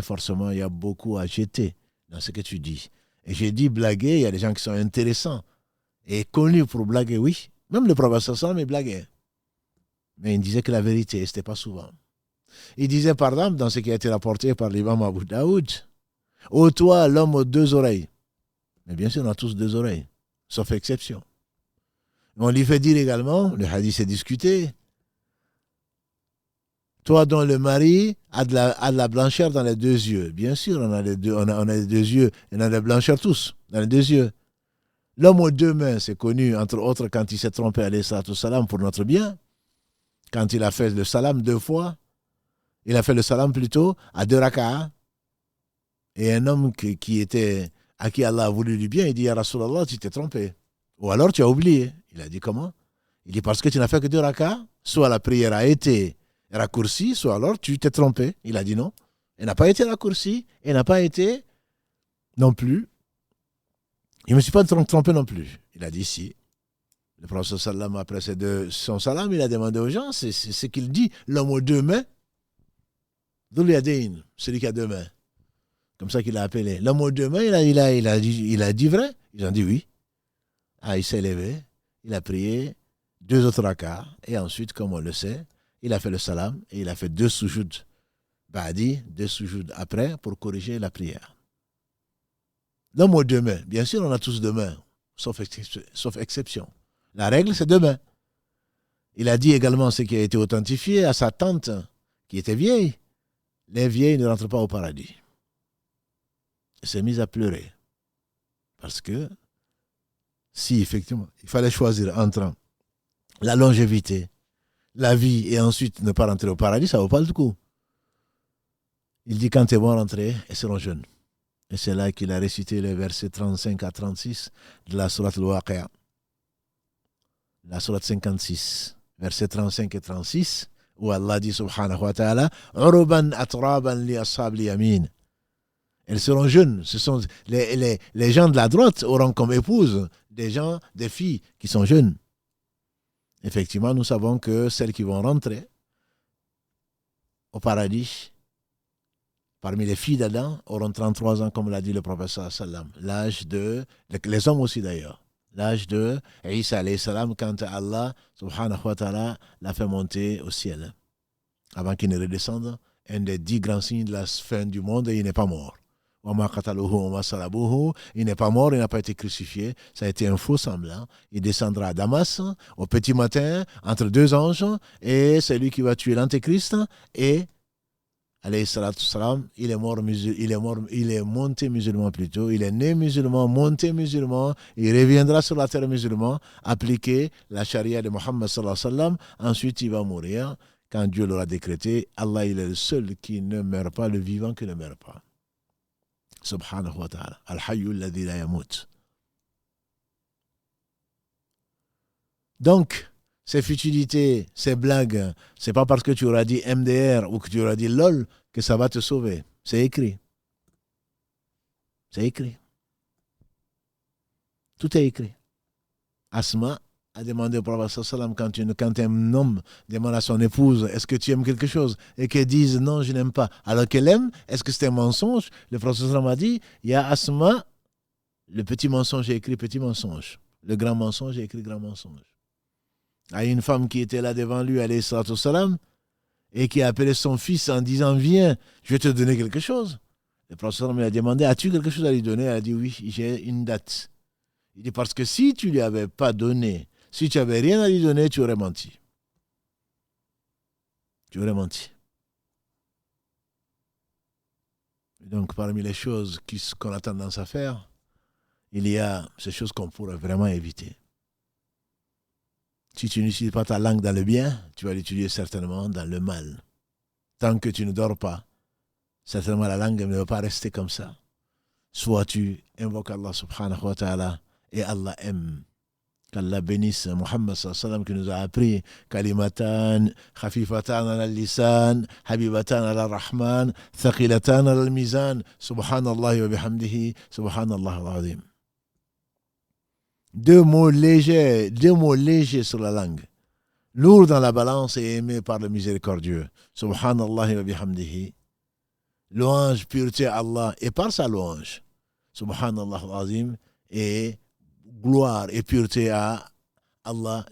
forcément, il y a beaucoup à jeter dans ce que tu dis. Et j'ai dit blaguer, il y a des gens qui sont intéressants et connus pour blaguer, oui. Même le prophète sallam, il blaguait. Mais il disait que la vérité, ce n'était pas souvent. Il disait, par exemple, dans ce qui a été rapporté par l'imam Abu Daoud, ô toi, l'homme aux deux oreilles. Mais bien sûr, on a tous deux oreilles, sauf exception. On lui fait dire également, le hadith est discuté, toi dont le mari a de la blancheur dans les deux yeux. Bien sûr, on a les deux yeux, et on a la blancheur tous, dans les deux yeux. L'homme aux deux mains, c'est connu, entre autres, quand il s'est trompé alayhi salatu salam pour notre bien. Quand il a fait le salam 2 fois, il a fait le salam plutôt à 2 raka'a. Et un homme à qui Allah a voulu du bien, il dit, Ya Rasulallah, tu t'es trompé. Ou alors tu as oublié. Il a dit, comment? Il dit, parce que tu n'as fait que 2 raka'a. Soit la prière a été raccourcie, soit alors tu t'es trompé. Il a dit non. Elle n'a pas été raccourcie, elle n'a pas été non plus. Je ne me suis pas trompé non plus. Il a dit si. Le prophète sallam, après son salam, il a demandé aux gens, c'est ce qu'il dit, l'homme aux deux mains, Dhul Yadayn, celui qui a 2 mains. Comme ça qu'il a appelé. L'homme aux 2 mains, il a dit vrai. Ils ont dit oui. Ah, il s'est levé, il a prié 2 autres rakats, et ensuite, comme on le sait, il a fait le salam, et il a fait 2 soujoud ba'di, 2 soujoud après, pour corriger la prière. L'homme aux 2 mains, bien sûr, on a tous 2 mains, sauf exception. La règle, c'est 2 mains. Il a dit également ce qui a été authentifié à sa tante, qui était vieille. les vieilles ne rentrent pas au paradis. Il s'est mis à pleurer. Parce que si effectivement il fallait choisir entre la longévité, la vie et ensuite ne pas rentrer au paradis, ça ne vaut pas le coup. Il dit quand ils vont rentrer, ils seront jeunes. Et c'est là qu'il a récité les versets 35 à 36 de la sourate Al-Waqi'a. La sourate 56, versets 35 et 36, où Allah dit subhanahu wa ta'ala Uruban atraban li ashab li yamin. Elles seront jeunes. Ce sont les gens de la droite auront comme épouse des filles qui sont jeunes. Effectivement, nous savons que celles qui vont rentrer au paradis, parmi les filles d'Adam, auront 33 ans, comme l'a dit le prophète sallam. L'âge de, les hommes aussi d'ailleurs, l'âge de Isa alayhi salam, quand Allah subhanahu wa ta'ala l'a fait monter au ciel. Avant qu'il ne redescende, un des 10 grands signes de la fin du monde, et il n'est pas mort. Il n'est pas mort, il n'a pas été crucifié. Ça a été un faux semblant. Il descendra à Damas au petit matin entre 2 anges et c'est lui qui va tuer l'antéchrist. Et alayhi salatu salam, il est monté musulman plutôt. Il est né musulman, monté musulman. Il reviendra sur la terre musulman, appliquer la charia de Mohammed sallallahu alayhi wa sallam. Ensuite, il va mourir. Quand Dieu l'aura décrété, Allah il est le seul qui ne meurt pas, le vivant qui ne meurt pas. Subhanahu wa ta'ala. Al-Hayyu alladhi la yamut. Donc, ces futilités, ces blagues, c'est pas parce que tu auras dit MDR ou que tu auras dit LOL que ça va te sauver. C'est écrit. C'est écrit. Tout est écrit. Asma a demandé au prophète sallam quand un homme demande à son épouse est-ce que tu aimes quelque chose et qu'elle dise non je n'aime pas alors qu'elle aime, est-ce que c'est un mensonge? Le prophète sallam a dit il y a Asma, le petit mensonge j'ai écrit petit mensonge, le grand mensonge j'ai écrit grand mensonge. Il y a une femme qui était là devant lui alayhi salatu salam et qui a appelé son fils en disant viens je vais te donner quelque chose. Le prophète sallam lui a demandé as-tu quelque chose à lui donner? Elle a dit oui j'ai une date. Il dit parce que si tu lui avais pas donné, si tu n'avais rien à lui donner, tu aurais menti. Tu aurais menti. Et donc, parmi les choses qu'on a tendance à faire, il y a ces choses qu'on pourrait vraiment éviter. Si tu n'utilises pas ta langue dans le bien, tu vas l'utiliser certainement dans le mal. Tant que tu ne dors pas, certainement la langue ne va pas rester comme ça. Soit tu invoques Allah subhanahu wa ta'ala et Allah aime. Qu'Allah bénisse Muhammad sallallahu alayhi wa sallam qui nous a appris kalimatan khafifatan ala lisan habibatan ala rahman thaqilatan ala mizan subhanallah wa bihamdihi subhanallah al-azim. Deux mots légers sur la langue, lourds dans la balance et aimés par le miséricordieux. Subhanallah wa bihamdihi, louange, pureté à Allah et par sa louange. Subhanallah al-azim et gloire et pureté à Allah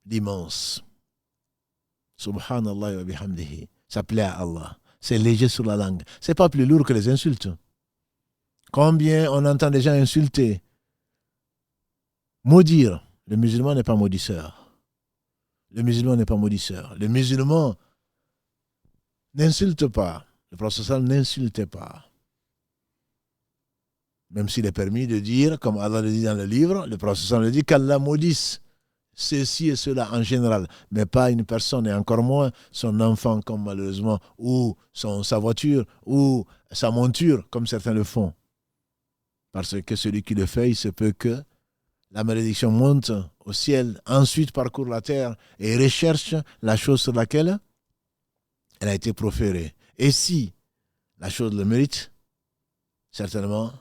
l'immense. Subhanallah wa bihamdihi. Ça plaît à Allah. C'est léger sur la langue. C'est pas plus lourd que les insultes. Combien on entend des gens insulter, maudire. Le musulman n'est pas maudisseur. Le musulman n'est pas maudisseur. Le musulman n'insulte pas. Le prophète n'insultait pas. Même s'il est permis de dire, comme Allah le dit dans le livre, le prophète le dit qu'Allah maudisse ceci et cela en général, mais pas une personne et encore moins son enfant comme malheureusement, ou sa voiture, ou sa monture comme certains le font. Parce que celui qui le fait, il se peut que la malédiction monte au ciel, ensuite parcourt la terre et recherche la chose sur laquelle elle a été proférée. Et si la chose le mérite, certainement,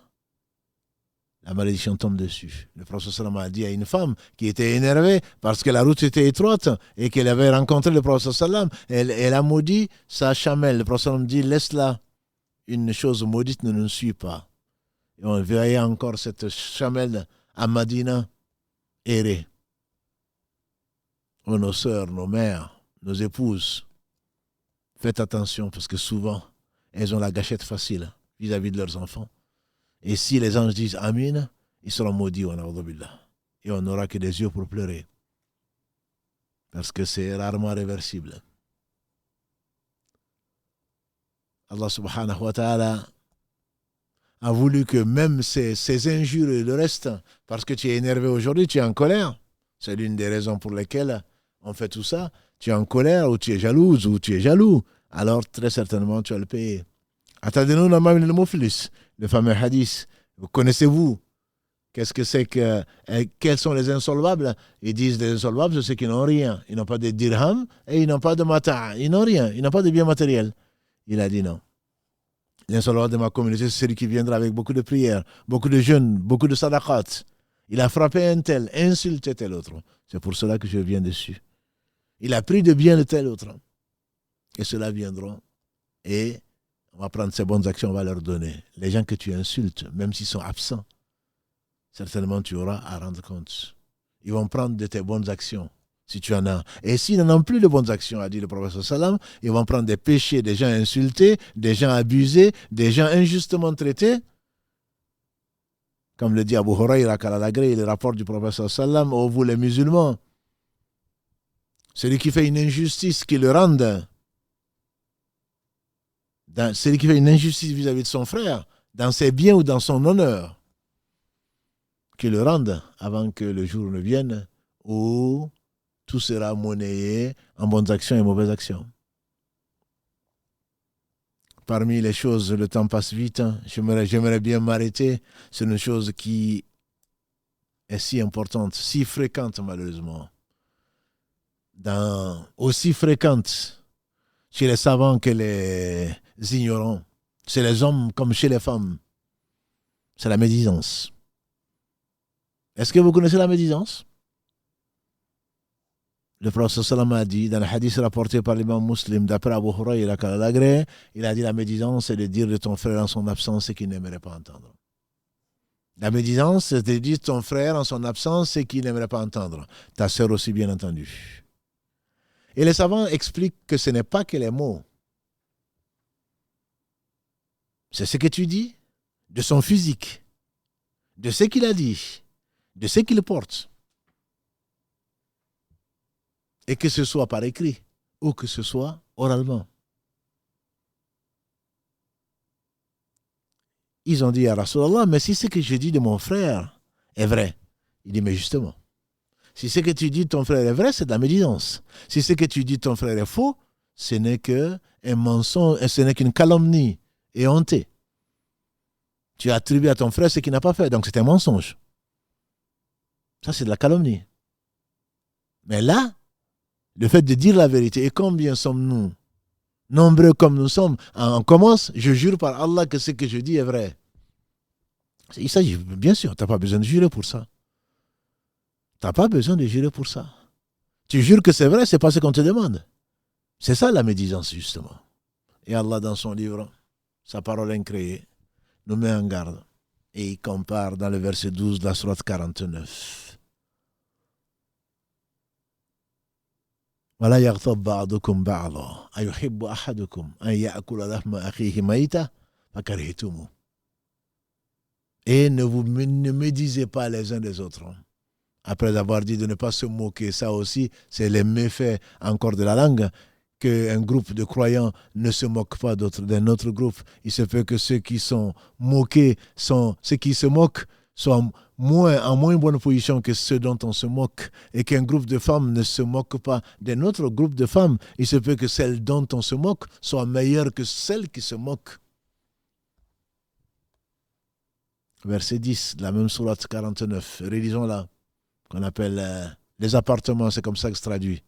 la malédiction tombe dessus. Le prophète sallam a dit à une femme qui était énervée parce que la route était étroite et qu'elle avait rencontré le prophète sallam, elle a maudit sa chamelle. Le prophète sallam dit laisse-la, une chose maudite ne nous suit pas. Et on voyait encore cette chamelle à Madina errer. Oh, nos sœurs, nos mères, nos épouses, faites attention parce que souvent elles ont la gâchette facile vis-à-vis de leurs enfants. Et si les anges disent Amin, ils seront maudits. Et on n'aura que des yeux pour pleurer. Parce que c'est rarement réversible. Allah subhanahu wa ta'ala a voulu que même ces injures et le reste, parce que tu es énervé aujourd'hui, tu es en colère, c'est l'une des raisons pour lesquelles on fait tout ça, tu es en colère ou tu es jalouse ou tu es jaloux, alors très certainement tu vas le payer. Attendez-nous dans le Muflis, le fameux hadith. Connaissez-vous qu'est-ce que c'est que, quels sont les insolvables? Ils disent les insolvables, c'est ceux qui n'ont rien. Ils n'ont pas de dirham et ils n'ont pas de mata'. Ils n'ont rien, ils n'ont pas de biens matériels. Il a dit non. L'insolvable de ma communauté, c'est celui qui viendra avec beaucoup de prières, beaucoup de jeûnes, beaucoup de sadaqat. Il a frappé un tel, insulté tel autre. C'est pour cela que je viens dessus. Il a pris de bien de tel autre. Et ceux-là viendront. Et on va prendre ces bonnes actions, on va leur donner. Les gens que tu insultes, même s'ils sont absents, certainement tu auras à rendre compte. Ils vont prendre de tes bonnes actions, si tu en as. Et s'ils n'en ont plus de bonnes actions, a dit le prophète sallam, ils vont prendre des péchés, des gens insultés, des gens abusés, des gens injustement traités. Comme le dit Abu Huraira Kalalagré, le rapport du prophète sallam, ô vous les musulmans, celui qui fait une injustice, qui le rende, celui qui fait une injustice vis-à-vis de son frère, dans ses biens ou dans son honneur, qui le rende avant que le jour ne vienne où tout sera monnayé en bonnes actions et mauvaises actions. Parmi les choses, le temps passe vite, j'aimerais bien m'arrêter, c'est une chose qui est si importante, si fréquente malheureusement, aussi fréquente chez les savants que les ignorants, chez les hommes comme chez les femmes, c'est la médisance. Est-ce que vous connaissez la médisance? Le prophète sallam a dit, dans le hadith rapporté par l'imam Muslim, d'après Abu Huraira Kalalagré, il a dit la médisance, c'est de dire de ton frère en son absence ce qu'il n'aimerait pas entendre. La médisance, c'est de dire de ton frère en son absence ce qu'il n'aimerait pas entendre. Ta sœur aussi, bien entendu. Et les savants expliquent que ce n'est pas que les mots. C'est ce que tu dis, de son physique, de ce qu'il a dit, de ce qu'il porte. Et que ce soit par écrit ou que ce soit oralement. Ils ont dit à Rasulallah, mais si ce que je dis de mon frère est vrai, il dit, mais justement, si ce que tu dis de ton frère est vrai, c'est de la médisance. Si ce que tu dis de ton frère est faux, ce n'est qu'un mensonge, ce n'est qu'une calomnie et hontée. Tu as attribué à ton frère ce qu'il n'a pas fait, donc c'est un mensonge. Ça, c'est de la calomnie. Mais là, le fait de dire la vérité, et combien sommes-nous nombreux comme nous sommes, on commence, je jure par Allah que ce que je dis est vrai. Il s'agit, bien sûr, tu n'as pas besoin de jurer pour ça. Tu n'as pas besoin de jurer pour ça. Tu jures que c'est vrai, c'est pas ce qu'on te demande. C'est ça la médisance, justement. Et Allah, dans son livre, sa parole incréée, nous met en garde. Et il compare dans le verset 12 de la sourate 49. ولا يغتب بعضكم بعضا أيحب أحدكم أن يأكل لحم أخيه ميتا فكرهتموه. Et ne médisez pas les uns des autres. Après avoir dit de ne pas se moquer, ça aussi, c'est les méfaits encore de la langue, qu'un groupe de croyants ne se moque pas d'un autre groupe. Il se peut que ceux qui sont moqués, ceux qui se moquent, soient en moins bonne position que ceux dont on se moque, et qu'un groupe de femmes ne se moque pas d'un autre groupe de femmes. Il se peut que celles dont on se moque soient meilleures que celles qui se moquent. Verset 10, la même sourate 49, relisons-la, qu'on appelle les appartements, c'est comme ça que se traduit.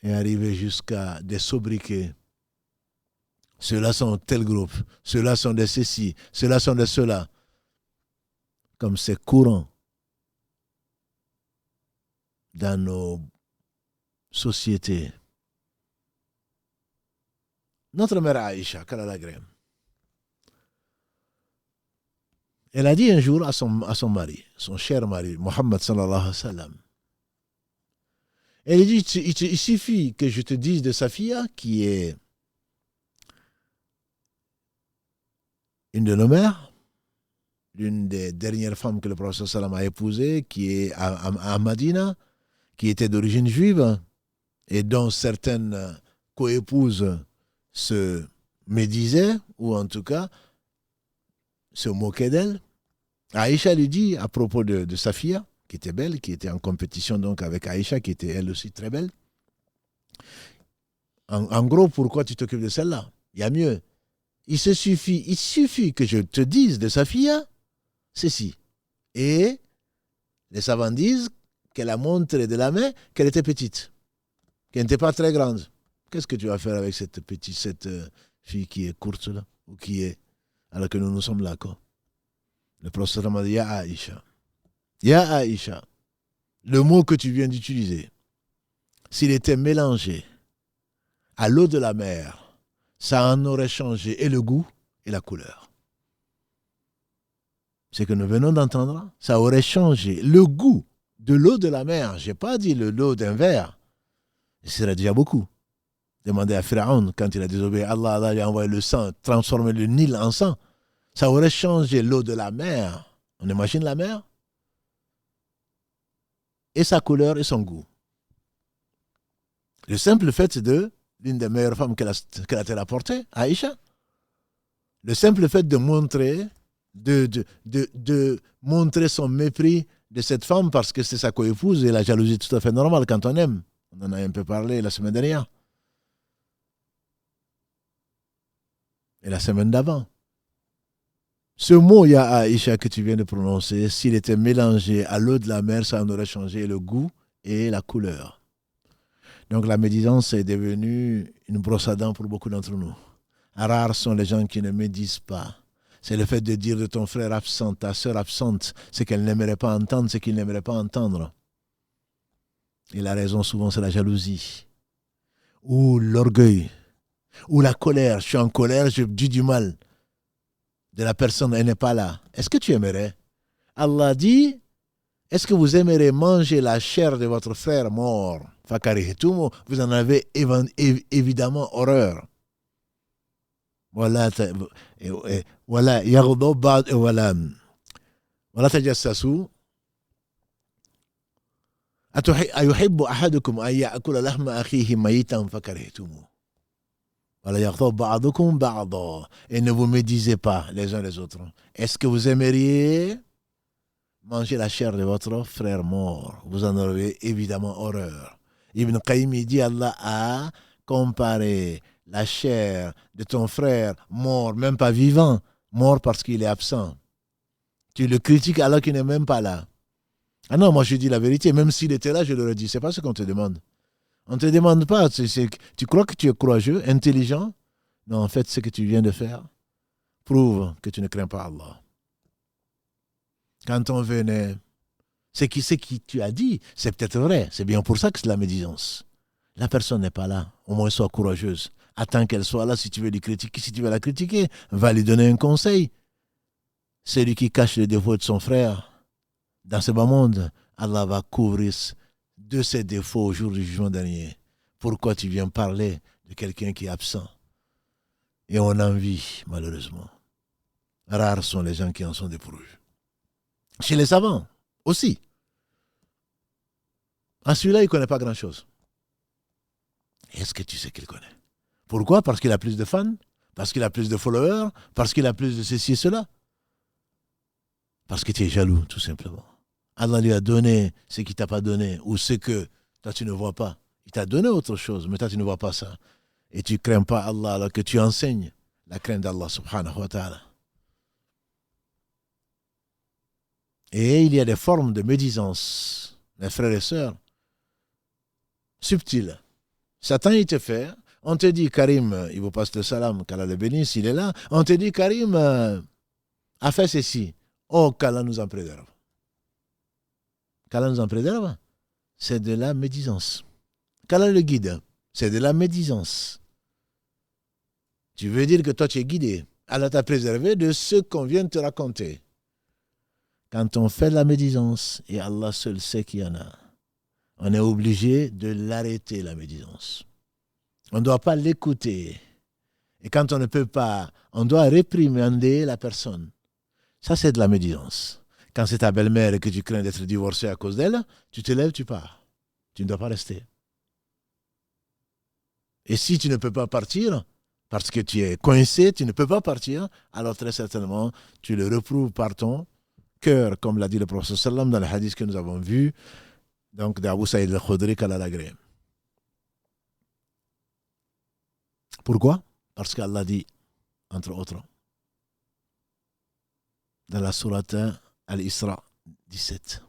Et arriver jusqu'à des sobriquets. Ceux-là sont tel groupe, ceux-là sont de ceci, ceux-là sont de ceux-là. Comme c'est courant dans nos sociétés. Notre mère Aïcha, Kalalagré, elle a dit un jour à son mari, son cher mari, Mohammed sallallahu alayhi wa sallam, elle dit, il suffit que je te dise de Safia, qui est une de nos mères, l'une des dernières femmes que le prophète sallam a épousées, qui est à Madina, qui était d'origine juive, et dont certaines coépouses se médisaient, ou en tout cas se moquaient d'elle. Aïcha lui dit à propos de Safia, qui était belle, qui était en compétition donc avec Aïcha, qui était elle aussi très belle. En gros, pourquoi tu t'occupes de celle-là? Il y a mieux. Il suffit que je te dise de Safia ceci. Et les savants disent qu'elle a montré de la main qu'elle était petite, qu'elle n'était pas très grande. Qu'est-ce que tu vas faire avec cette fille qui est courte là, ou qui est, alors que nous sommes là, quoi? Le prophète m'a dit, Ya Aïcha. Ya Aïcha. Le mot que tu viens d'utiliser, s'il était mélangé à l'eau de la mer, ça en aurait changé et le goût et la couleur. Ce que nous venons d'entendre, ça aurait changé le goût de l'eau de la mer. Je n'ai pas dit l'eau d'un verre. Ce serait déjà beaucoup. Demandez à Pharaon, quand il a désobéi à Allah, Allah lui a envoyé le sang, transformé le Nil en sang. Ça aurait changé l'eau de la mer. On imagine la mer? Et sa couleur et son goût. Le simple fait de l'une des meilleures femmes qu'elle a rapportées, Aïcha, le simple fait de montrer, de montrer son mépris de cette femme parce que c'est sa coépouse et la jalousie est tout à fait normale quand on aime. On en a un peu parlé la semaine dernière. Et la semaine d'avant. Ce mot, Ya Aïcha, que tu viens de prononcer, s'il était mélangé à l'eau de la mer, ça en aurait changé le goût et la couleur. Donc la médisance est devenue une brosse à dents pour beaucoup d'entre nous. Rares sont les gens qui ne médisent pas. C'est le fait de dire de ton frère absent, ta sœur absente, ce qu'elle n'aimerait pas entendre, ce qu'il n'aimerait pas entendre. Et la raison souvent, c'est la jalousie. Ou l'orgueil. Ou la colère. Je suis en colère, je dis du mal de la personne, elle n'est pas là. Est-ce que tu aimerais? Allah dit, est-ce que vous aimeriez manger la chair de votre frère mort? Vous en avez évidemment horreur. Voilà, tajassasu. أيحب أحدكم أن يأكل لحم أخيه ميتا فكرهتموه. Et ne vous médisez pas les uns les autres. Est-ce que vous aimeriez manger la chair de votre frère mort? Vous en aurez évidemment horreur. Ibn Qayyim dit, Allah a comparé la chair de ton frère mort, même pas vivant, mort parce qu'il est absent. Tu le critiques alors qu'il n'est même pas là. Ah non, moi je dis la vérité, même s'il était là, je l'aurais dit. C'est pas ce qu'on te demande. On ne te demande pas, tu crois que tu es courageux, intelligent? Non, en fait, ce que tu viens de faire prouve que tu ne crains pas Allah. Quand on venait, ce qui tu as dit, c'est peut-être vrai. C'est bien pour ça que c'est la médisance. La personne n'est pas là. Au moins, sois courageuse. Attends qu'elle soit là. Si tu veux lui critiquer, si tu veux la critiquer, va lui donner un conseil. Celui qui cache les défauts de son frère, dans ce bas monde, Allah va couvrir de ses défauts au jour du jugement dernier. Pourquoi tu viens parler de quelqu'un qui est absent? Et on envie, malheureusement. Rares sont les gens qui en sont dépourvus. Chez les savants, aussi. À celui-là, il ne connaît pas grand-chose. Est-ce que tu sais qu'il connaît? Pourquoi? Parce qu'il a plus de fans? Parce qu'il a plus de followers? Parce qu'il a plus de ceci et cela? Parce que tu es jaloux, tout simplement. Allah lui a donné ce qu'il ne t'a pas donné, ou ce que toi tu ne vois pas. Il t'a donné autre chose, mais toi tu ne vois pas ça. Et tu ne crains pas Allah alors que tu enseignes la crainte d'Allah subhanahu wa ta'ala. Et il y a des formes de médisance, mes frères et sœurs, subtiles. Satan, il te fait, on te dit Karim, il vous passe le salam, qu'Allah le bénisse, il est là. On te dit Karim a fait ceci. Oh, qu'Allah nous en préserve. Qu'Allah nous en préserve, c'est de la médisance. Qu'Allah le guide, c'est de la médisance. Tu veux dire que toi tu es guidé. Allah t'a préservé de ce qu'on vient de te raconter. Quand on fait de la médisance, et Allah seul sait qu'il y en a, on est obligé de l'arrêter, la médisance. On ne doit pas l'écouter. Et quand on ne peut pas, on doit réprimander la personne. Ça, c'est de la médisance. Quand c'est ta belle-mère et que tu crains d'être divorcé à cause d'elle, tu te lèves, tu pars. Tu ne dois pas rester. Et si tu ne peux pas partir, parce que tu es coincé, tu ne peux pas partir, alors très certainement, tu le reprouves par ton cœur, comme l'a dit le prophète sallam dans le hadith que nous avons vu, donc d'Abu Saïd al-Khudri qu'Allah l'agrée. Pourquoi? Parce qu'Allah dit, entre autres, dans la sourate Al-Isra 17,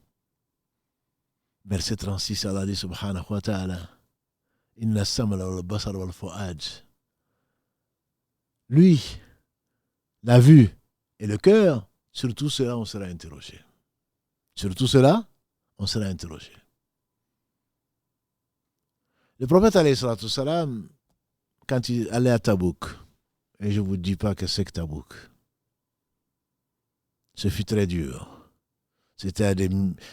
verset 36, Allah dit subhanahu wa ta'ala, Inna samala wal basar wal fu'ad. Lui, la vue et le cœur, sur tout cela, on sera interrogé. Sur tout cela, on sera interrogé. Le prophète, alayhi salatu salam, quand il allait à Tabouk, et je ne vous dis pas que c'est que Tabouk, ce fut très dur. C'était à des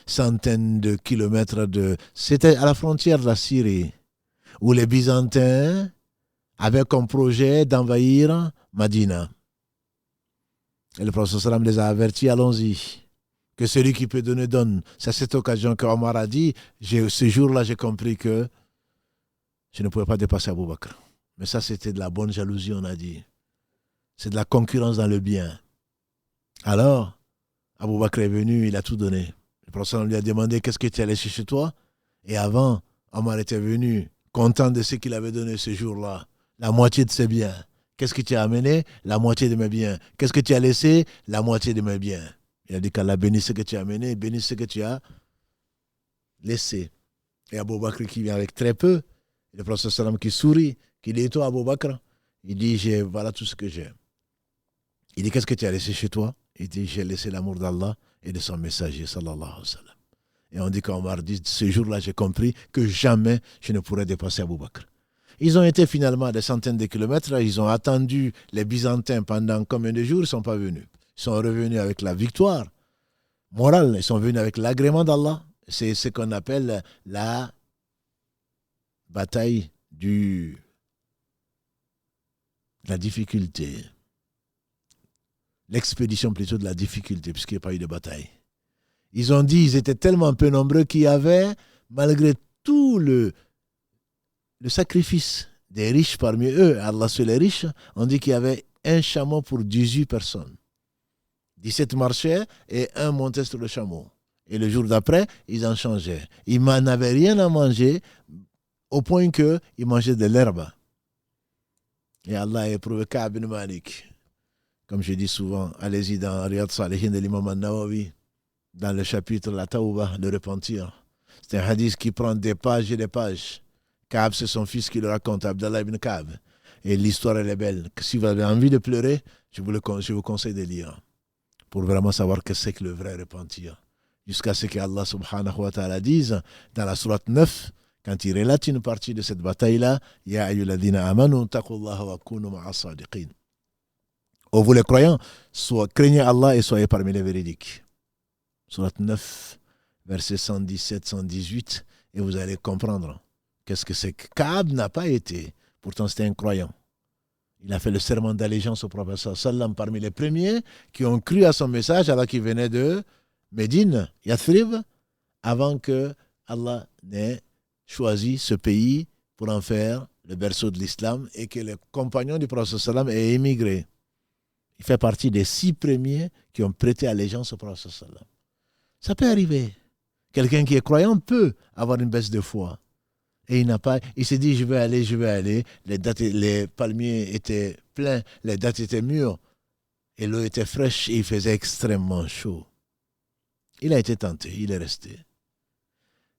centaines de kilomètres de... C'était à la frontière de la Syrie, où les Byzantins avaient comme projet d'envahir Madina. Et le prophète sallam les a avertis, allons-y. Que celui qui peut donner, donne. C'est à cette occasion qu'Omar a dit, ce jour-là, j'ai compris que je ne pouvais pas dépasser Abou Bakr. Mais ça, c'était de la bonne jalousie, on a dit. C'est de la concurrence dans le bien. Alors, Abou Bakr est venu, il a tout donné. Le prophète lui a demandé, qu'est-ce que tu as laissé chez toi? Et avant, Omar était venu, content de ce qu'il avait donné ce jour-là. La moitié de ses biens. Qu'est-ce que tu as amené? La moitié de mes biens. Qu'est-ce que tu as laissé? La moitié de mes biens. Il a dit qu'Allah bénisse ce que tu as amené, bénisse ce que tu as laissé. Et Abou Bakr qui vient avec très peu, le prophète sallam qui sourit, qui dit, toi Abou Bakr, il dit, voilà tout ce que j'ai. Il dit, qu'est-ce que tu as laissé chez toi? Il dit, j'ai laissé l'amour d'Allah et de son messager, sallallahu alayhi wa sallam. Et on dit qu'Omar dit, ce jour-là, j'ai compris que jamais je ne pourrais dépasser Abou Bakr. Ils ont été finalement à des centaines de kilomètres, ils ont attendu les Byzantins pendant combien de jours, ils ne sont pas venus. Ils sont revenus avec la victoire morale, ils sont venus avec l'agrément d'Allah. C'est ce qu'on appelle la bataille de la difficulté. L'expédition plutôt de la difficulté, puisqu'il n'y a pas eu de bataille. Ils ont dit, ils étaient tellement peu nombreux qu'il y avait, malgré tout le sacrifice des riches parmi eux, Allah sur les riches, on dit qu'il y avait un chameau pour 18 personnes. 17 marchaient et un montait sur le chameau. Et le jour d'après, ils en changeaient. Ils n'avaient rien à manger au point qu'ils mangeaient de l'herbe. Et Allah a éprouvé Ka'b bin Malik. Comme je dis souvent, allez-y dans Riyad Salihin de l'imam al-Nawawi, dans le chapitre La Tawbah, le repentir. C'est un hadith qui prend des pages et des pages. Ka'b, c'est son fils qui le raconte, Abdallah ibn Ka'b. Et l'histoire, elle est belle. Si vous avez envie de pleurer, je vous conseille de lire. Pour vraiment savoir que c'est que le vrai repentir. Jusqu'à ce que Allah subhanahu wa ta'ala dise dans la sourate 9, quand il relate une partie de cette bataille-là, Ya ayyuhalladhina amanu taqullaha wa kunu ma'a sadiqin. Oh, vous les croyants, craignez Allah et soyez parmi les véridiques. Sourate 9, versets 117, 118, et vous allez comprendre qu'est-ce que c'est que Ka'b n'a pas été. Pourtant, c'était un croyant. Il a fait le serment d'allégeance au prophète sallam parmi les premiers qui ont cru à son message alors qu'il venait de Médine, Yathrib, avant que Allah n'ait choisi ce pays pour en faire le berceau de l'islam et que les compagnons du prophète sallam aient émigré. Il fait partie des 6 premiers qui ont prêté allégeance au prophète sallam. Ça peut arriver. Quelqu'un qui est croyant peut avoir une baisse de foi. Et il s'est dit, je vais aller. Les palmiers étaient pleins, les dattes étaient mûres, et l'eau était fraîche, et il faisait extrêmement chaud. Il a été tenté, il est resté.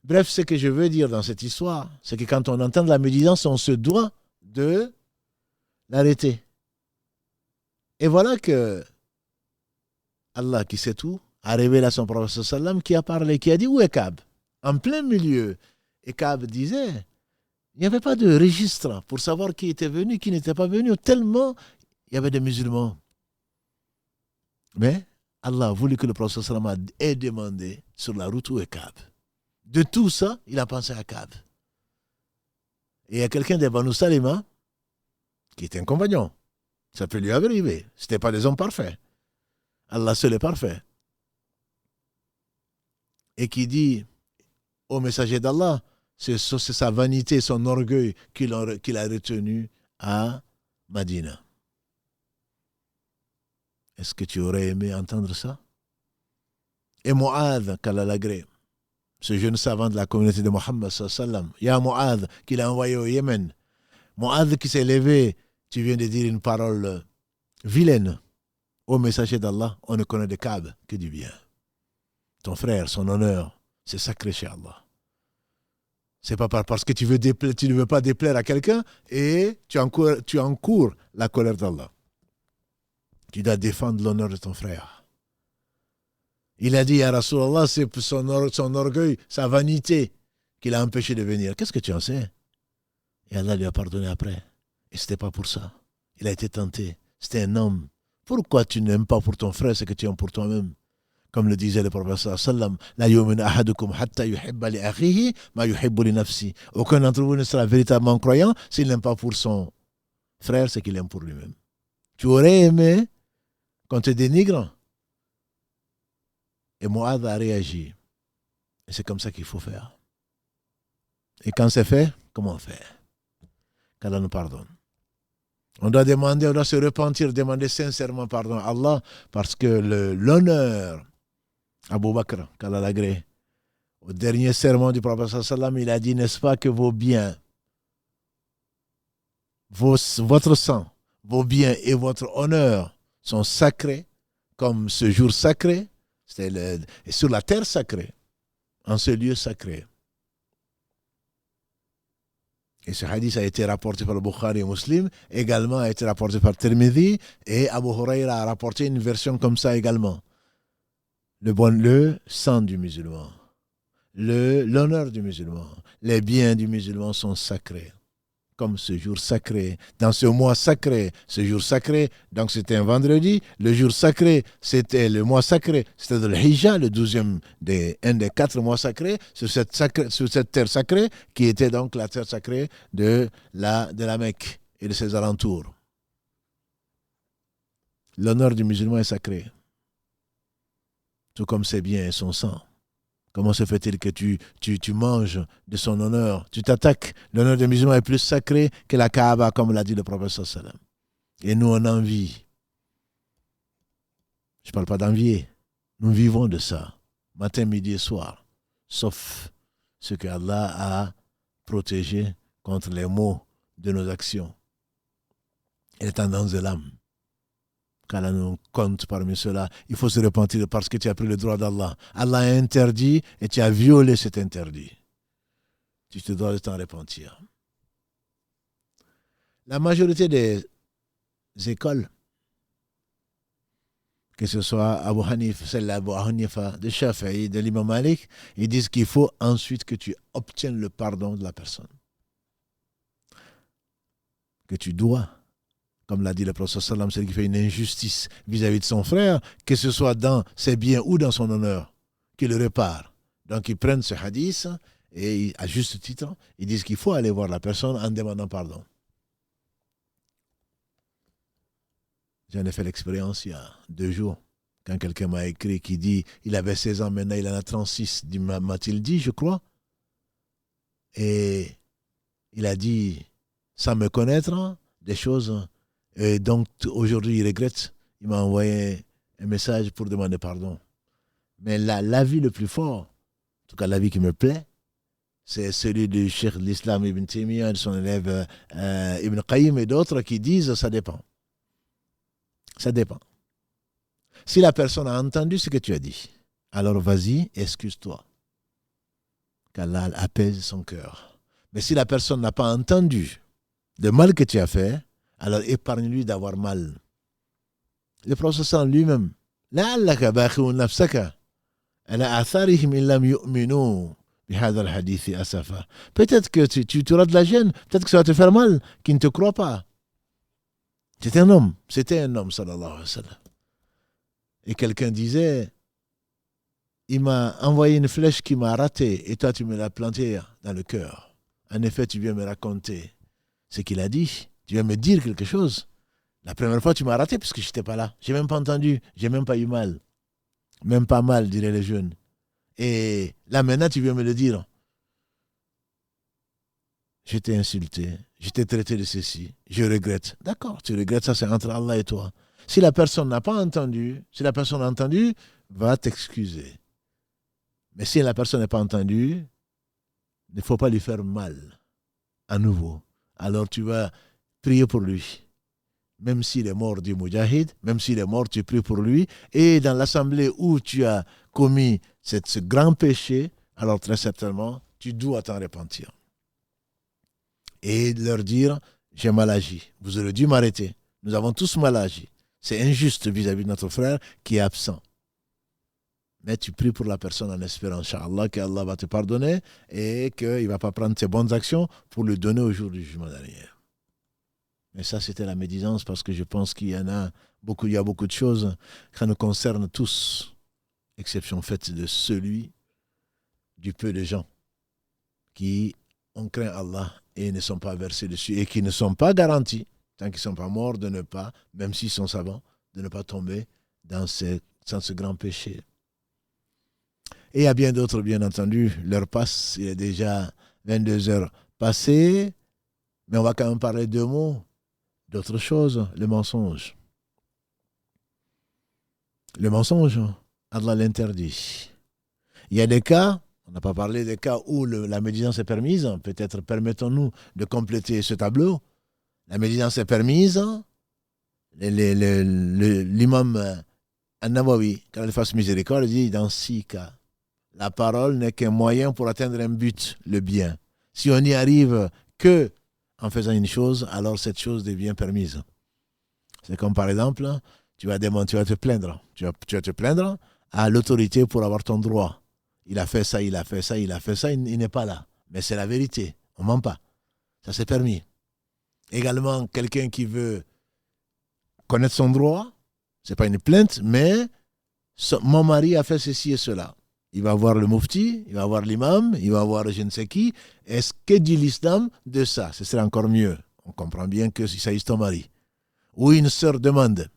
Bref, ce que je veux dire dans cette histoire, c'est que quand on entend de la médisance, on se doit de l'arrêter. Et voilà que Allah, qui sait tout, a révélé à son prophète sallam, qui a parlé, qui a dit, où est Ka'b? En plein milieu. Et Ka'b disait, il n'y avait pas de registre pour savoir qui était venu, qui n'était pas venu, tellement il y avait des musulmans. Mais Allah a voulu que le prophète sallam ait demandé sur la route où est Ka'b. De tout ça, il a pensé à Ka'b. Et il y a quelqu'un des Banu Salima qui était un compagnon. Ça peut lui arriver. Ce n'était pas des hommes parfaits. Allah seul est parfait. Et qui dit au messager d'Allah, c'est sa vanité, son orgueil qu'il a retenu à Madina. Est-ce que tu aurais aimé entendre ça? Et Mu'adh, qu'Allah l'agrée, ce jeune savant de la communauté de Mohammed sallam, il y a Mu'adh qu'il a envoyé au Yémen. Mu'adh qui s'est levé, tu viens de dire une parole vilaine au messager d'Allah, on ne connaît de Kaab que du bien. Ton frère, son honneur, c'est sacré chez Allah. C'est pas parce que tu ne veux pas déplaire à quelqu'un et tu encours la colère d'Allah. Tu dois défendre l'honneur de ton frère. Il a dit à Rasulallah, c'est son orgueil, sa vanité qui l'a empêché de venir. Qu'est-ce que tu en sais? Et Allah lui a pardonné après. Et ce n'était pas pour ça. Il a été tenté. C'était un homme. Pourquoi tu n'aimes pas pour ton frère ce que tu aimes pour toi-même? Comme le disait le prophète sallam, la yu'minu ahadukum hatta yuhibba li akhihi ma yuhibbu li nafsi. Aucun d'entre vous ne sera véritablement croyant s'il n'aime pas pour son frère ce qu'il aime pour lui-même. Tu aurais aimé qu'on te dénigre? Et Mu'adh a réagi. Et c'est comme ça qu'il faut faire. Et quand c'est fait, comment faire? Qu'Allah nous pardonne. On doit se repentir, demander sincèrement pardon à Allah, parce que l'honneur, Abu Bakr, qu'Allah l'agrée, au dernier sermon du prophète sallam, il a dit, n'est-ce pas que vos biens, votre sang, vos biens et votre honneur sont sacrés, comme ce jour sacré, et sur la terre sacrée, en ce lieu sacré. Et ce hadith a été rapporté par le Bukhari et Muslim, également a été rapporté par Tirmidhi, et Abu Huraira a rapporté une version comme ça également. Le sang du musulman, l'honneur du musulman, les biens du musulman sont sacrés, comme ce jour sacré, dans ce mois sacré, ce jour sacré, donc c'était un vendredi, le jour sacré, c'était le mois sacré, c'était le Hijja, le 12e un des 4 mois sacrés, sur cette terre sacrée, qui était donc la terre sacrée de la Mecque et de ses alentours. L'honneur du musulman est sacré, tout comme ses biens et son sang. Comment se fait-il que tu manges de son honneur? Tu t'attaques. L'honneur des musulmans est plus sacré que la Kaaba, comme l'a dit le prophète sallam. Et nous, on envie. Je ne parle pas d'envier. Nous vivons de ça, matin, midi et soir. Sauf ce que Allah a protégé contre les maux de nos actions et les tendances de l'âme. qu'Allah nous compte parmi ceux-là, il faut se repentir parce que tu as pris le droit d'Allah. Allah a interdit et tu as violé cet interdit. Tu te dois de t'en repentir. La majorité des écoles, que ce soit Abu Hanifa, celle d'Abu Hanifa, de Shafi'i, de l'imam Malik, ils disent qu'il faut ensuite que tu obtiennes le pardon de la personne. Que tu dois, comme l'a dit le prophète sallam, celui qui fait une injustice vis-à-vis de son frère, que ce soit dans ses biens ou dans son honneur, qu'il le répare. Donc ils prennent ce hadith et à juste titre, ils disent qu'il faut aller voir la personne en demandant pardon. J'en ai fait l'expérience il y a 2 jours, quand quelqu'un m'a écrit qui dit il avait 16 ans, maintenant il en a 36, m'a-t-il dit, je crois. Et il a dit, sans me connaître, des choses. Et donc aujourd'hui il regrette. Il m'a envoyé un message pour demander pardon. Mais l'avis le plus fort, en tout cas l'avis qui me plaît, c'est celui du Cheikh de l'Islam Ibn Taymiyyah, de son élève Ibn Qayyim et d'autres qui disent ça dépend. Ça dépend. Si la personne a entendu ce que tu as dit, alors vas-y, excuse-toi. Qu'Allah apaise son cœur. Mais si la personne n'a pas entendu le mal que tu as fait, alors épargne-lui d'avoir mal. Le prophète lui-même, لَعَلَّكَ بَاخِعٌ نَفْسَكَ عَلَى آثَارِهِمْ إِن لَّمْ يُؤْمِنُوا بِهَذَا الْحَدِيثِ أَسَفًا. Peut-être que tu auras de la gêne, peut-être que ça va te faire mal, qu'il ne te croit pas. C'était un homme, sallallahu alayhi wa sallam. Et quelqu'un disait, il m'a envoyé une flèche qui m'a raté, et toi tu me l'as plantée dans le cœur. En effet, tu viens me raconter ce qu'il a dit, tu viens me dire quelque chose. La première fois, tu m'as raté parce que je n'étais pas là. Je n'ai même pas entendu, je n'ai même pas eu mal. Même pas mal, diraient les jeunes. Et là maintenant, tu viens me le dire. je t'ai insulté, je t'ai traité de ceci, je regrette. D'accord, tu regrettes, ça c'est entre Allah et toi. Si la personne n'a pas entendu, si la personne a entendu, va t'excuser. Mais si la personne n'a pas entendu, il ne faut pas lui faire mal à nouveau. Alors tu vas prier pour lui. Même s'il est mort du Moudjahid, même s'il est mort, tu pries pour lui. Et dans l'assemblée où tu as commis ce grand péché, alors très certainement, tu dois t'en repentir. Et leur dire, j'ai mal agi. Vous aurez dû m'arrêter. Nous avons tous mal agi. C'est injuste vis-à-vis de notre frère qui est absent. Mais tu pries pour la personne en espérant, Inch'Allah, qu'Allah va te pardonner et qu'il ne va pas prendre tes bonnes actions pour le donner au jour du jugement dernier. Mais ça, c'était la médisance parce que je pense qu'il y en a beaucoup, il y a beaucoup de choses qui nous concernent tous, exception faite de celui du peu de gens qui ont craint Allah et ne sont pas versés dessus et qui ne sont pas garantis, tant qu'ils ne sont pas morts, de ne pas, même s'ils sont savants, de ne pas tomber dans ce grand péché. Et il y a bien d'autres, bien entendu, l'heure passe, il est déjà 22 heures passées, mais on va quand même parler de mots. D'autres choses, le mensonge. Le mensonge, Allah l'interdit. Il y a des cas, on n'a pas parlé des cas où la médisance est permise, peut-être permettons-nous de compléter ce tableau. La médisance est permise, l'imam An-Nawawi, quand il fasse miséricorde, dit dans 6 cas, la parole n'est qu'un moyen pour atteindre un but, le bien. Si on n'y arrive que en faisant une chose, alors cette chose devient permise. C'est comme par exemple, tu vas te plaindre. Tu vas te plaindre à l'autorité pour avoir ton droit. Il a fait ça, il a fait ça, il a fait ça, il n'est pas là. Mais c'est la vérité, on ne ment pas. Ça c'est permis. Également, quelqu'un qui veut connaître son droit, ce n'est pas une plainte, mais mon mari a fait ceci et cela. Il va voir le mufti, il va voir l'imam, il va voir je ne sais qui. Est-ce que dit l'islam de ça? Ce serait encore mieux. On comprend bien que si ça est ton mari. Ou une sœur demande,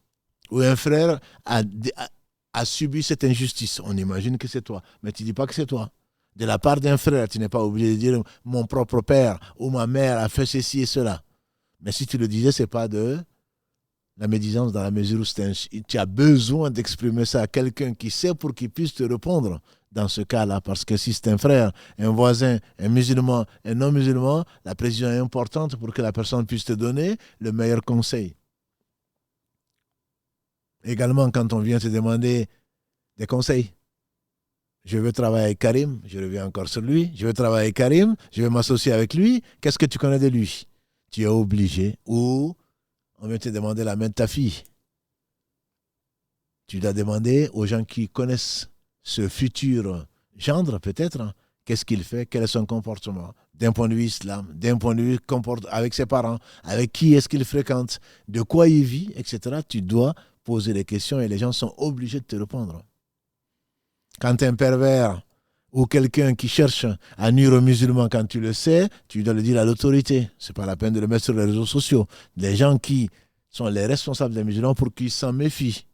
ou un frère a subi cette injustice. On imagine que c'est toi, mais tu ne dis pas que c'est toi. De la part d'un frère, tu n'es pas obligé de dire mon propre père ou ma mère a fait ceci et cela. Mais si tu le disais, ce n'est pas de la médisance dans la mesure où tu as besoin d'exprimer ça à quelqu'un qui sait pour qu'il puisse te répondre dans ce cas-là. Parce que si c'est un frère, un voisin, un musulman, un non-musulman, la précision est importante pour que la personne puisse te donner le meilleur conseil. Également, quand on vient te demander des conseils, je veux travailler avec Karim, je reviens encore sur lui, je veux travailler avec Karim, je veux m'associer avec lui, qu'est-ce que tu connais de lui? Tu es obligé, ou on vient te demander la main de ta fille. Tu dois demander aux gens qui connaissent ce futur gendre, peut-être, qu'est-ce qu'il fait, quel est son comportement, d'un point de vue islam, d'un point de vue avec ses parents, avec qui est-ce qu'il fréquente, de quoi il vit, etc. Tu dois poser des questions et les gens sont obligés de te répondre. Quand un pervers ou quelqu'un qui cherche à nuire aux musulmans, quand tu le sais, tu dois le dire à l'autorité. Ce n'est pas la peine de le mettre sur les réseaux sociaux. Les gens qui sont les responsables des musulmans pour qu'ils s'en méfient.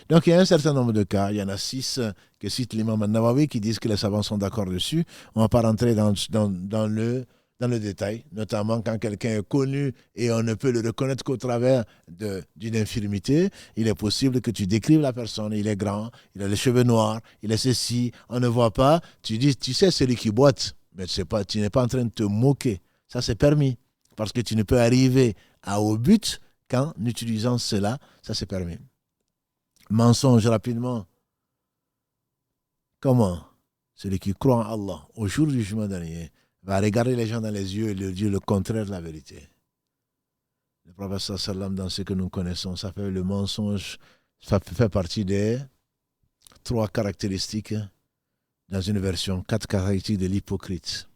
Donc il y a un certain nombre de cas, il y en a 6 que cite l'imam An-Nawawi qui disent que les savants sont d'accord dessus. On ne va pas rentrer dans le détail, notamment quand quelqu'un est connu et on ne peut le reconnaître qu'au travers d'une infirmité. Il est possible que tu décrives la personne, il est grand, il a les cheveux noirs, il est ceci, on ne voit pas. Tu dis, tu sais, celui qui boite, mais tu n'es pas en train de te moquer. Ça, c'est permis, parce que tu ne peux arriver au but qu'en utilisant cela, ça c'est permis. Mensonge rapidement. Comment? Celui qui croit en Allah au jour du jugement dernier va regarder les gens dans les yeux et leur dire le contraire de la vérité. Le prophète sallam, dans ce que nous connaissons, ça fait le mensonge, ça fait partie des 3 caractéristiques dans une version, 4 caractéristiques de l'hypocrite.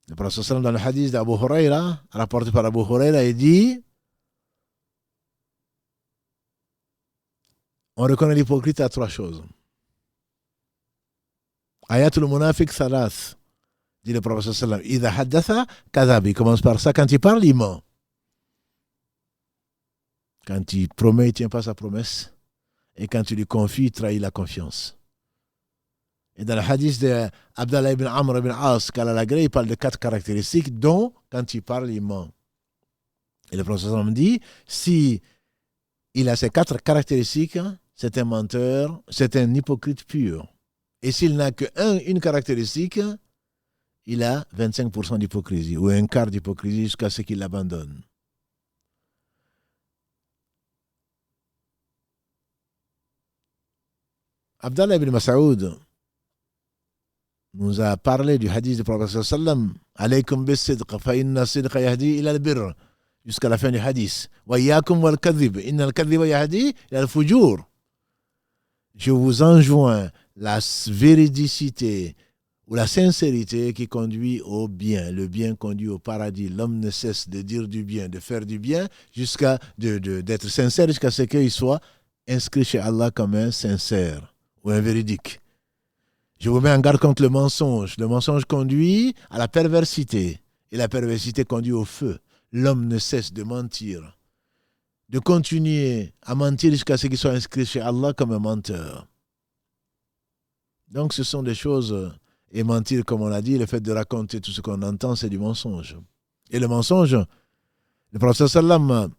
Le prophète sallam, dans le hadith d'Abu Huraira, rapporté par Abu Huraira, il dit: on reconnaît l'hypocrite à 3 choses. Ayatul munafiq thalath, dit le prophète sallam. Idha haddatha kadhab. Il commence par ça. Quand il parle, il ment. Quand il promet, il ne tient pas sa promesse. Et quand tu lui confies, il trahit la confiance. Et dans le hadith d'Abdallah ibn Amr ibn As, qu'Al-Alagré, il parle de 4 caractéristiques, dont, quand il parle, il ment. Et le professeur me dit, si il a ces 4 caractéristiques, c'est un menteur, c'est un hypocrite pur. Et s'il n'a qu'une caractéristique, il a 25% d'hypocrisie, ou un quart d'hypocrisie jusqu'à ce qu'il l'abandonne. Abdallah ibn Mas'oud nous a parlé du hadith du prophète sallam, alaykum bis-sidq fa inna as-sidqa yahdi ila al-birr, jusqu'à la fin du hadith. Wa iyyakum wal kadhib inna al-kadhiba yahdi ila al-fujur. Je vous enjoins la véridicité ou la sincérité qui conduit au bien. Le bien conduit au paradis. L'homme ne cesse de dire du bien, de faire du bien, jusqu'à d'être sincère jusqu'à ce qu'il soit inscrit chez Allah comme un sincère ou un véridique. Je vous mets en garde contre le mensonge. Le mensonge conduit à la perversité et la perversité conduit au feu. L'homme ne cesse de mentir, de continuer à mentir jusqu'à ce qu'il soit inscrit chez Allah comme un menteur. Donc ce sont des choses, et mentir comme on l'a dit, le fait de raconter tout ce qu'on entend, c'est du mensonge. Et le mensonge, le prophète sallam,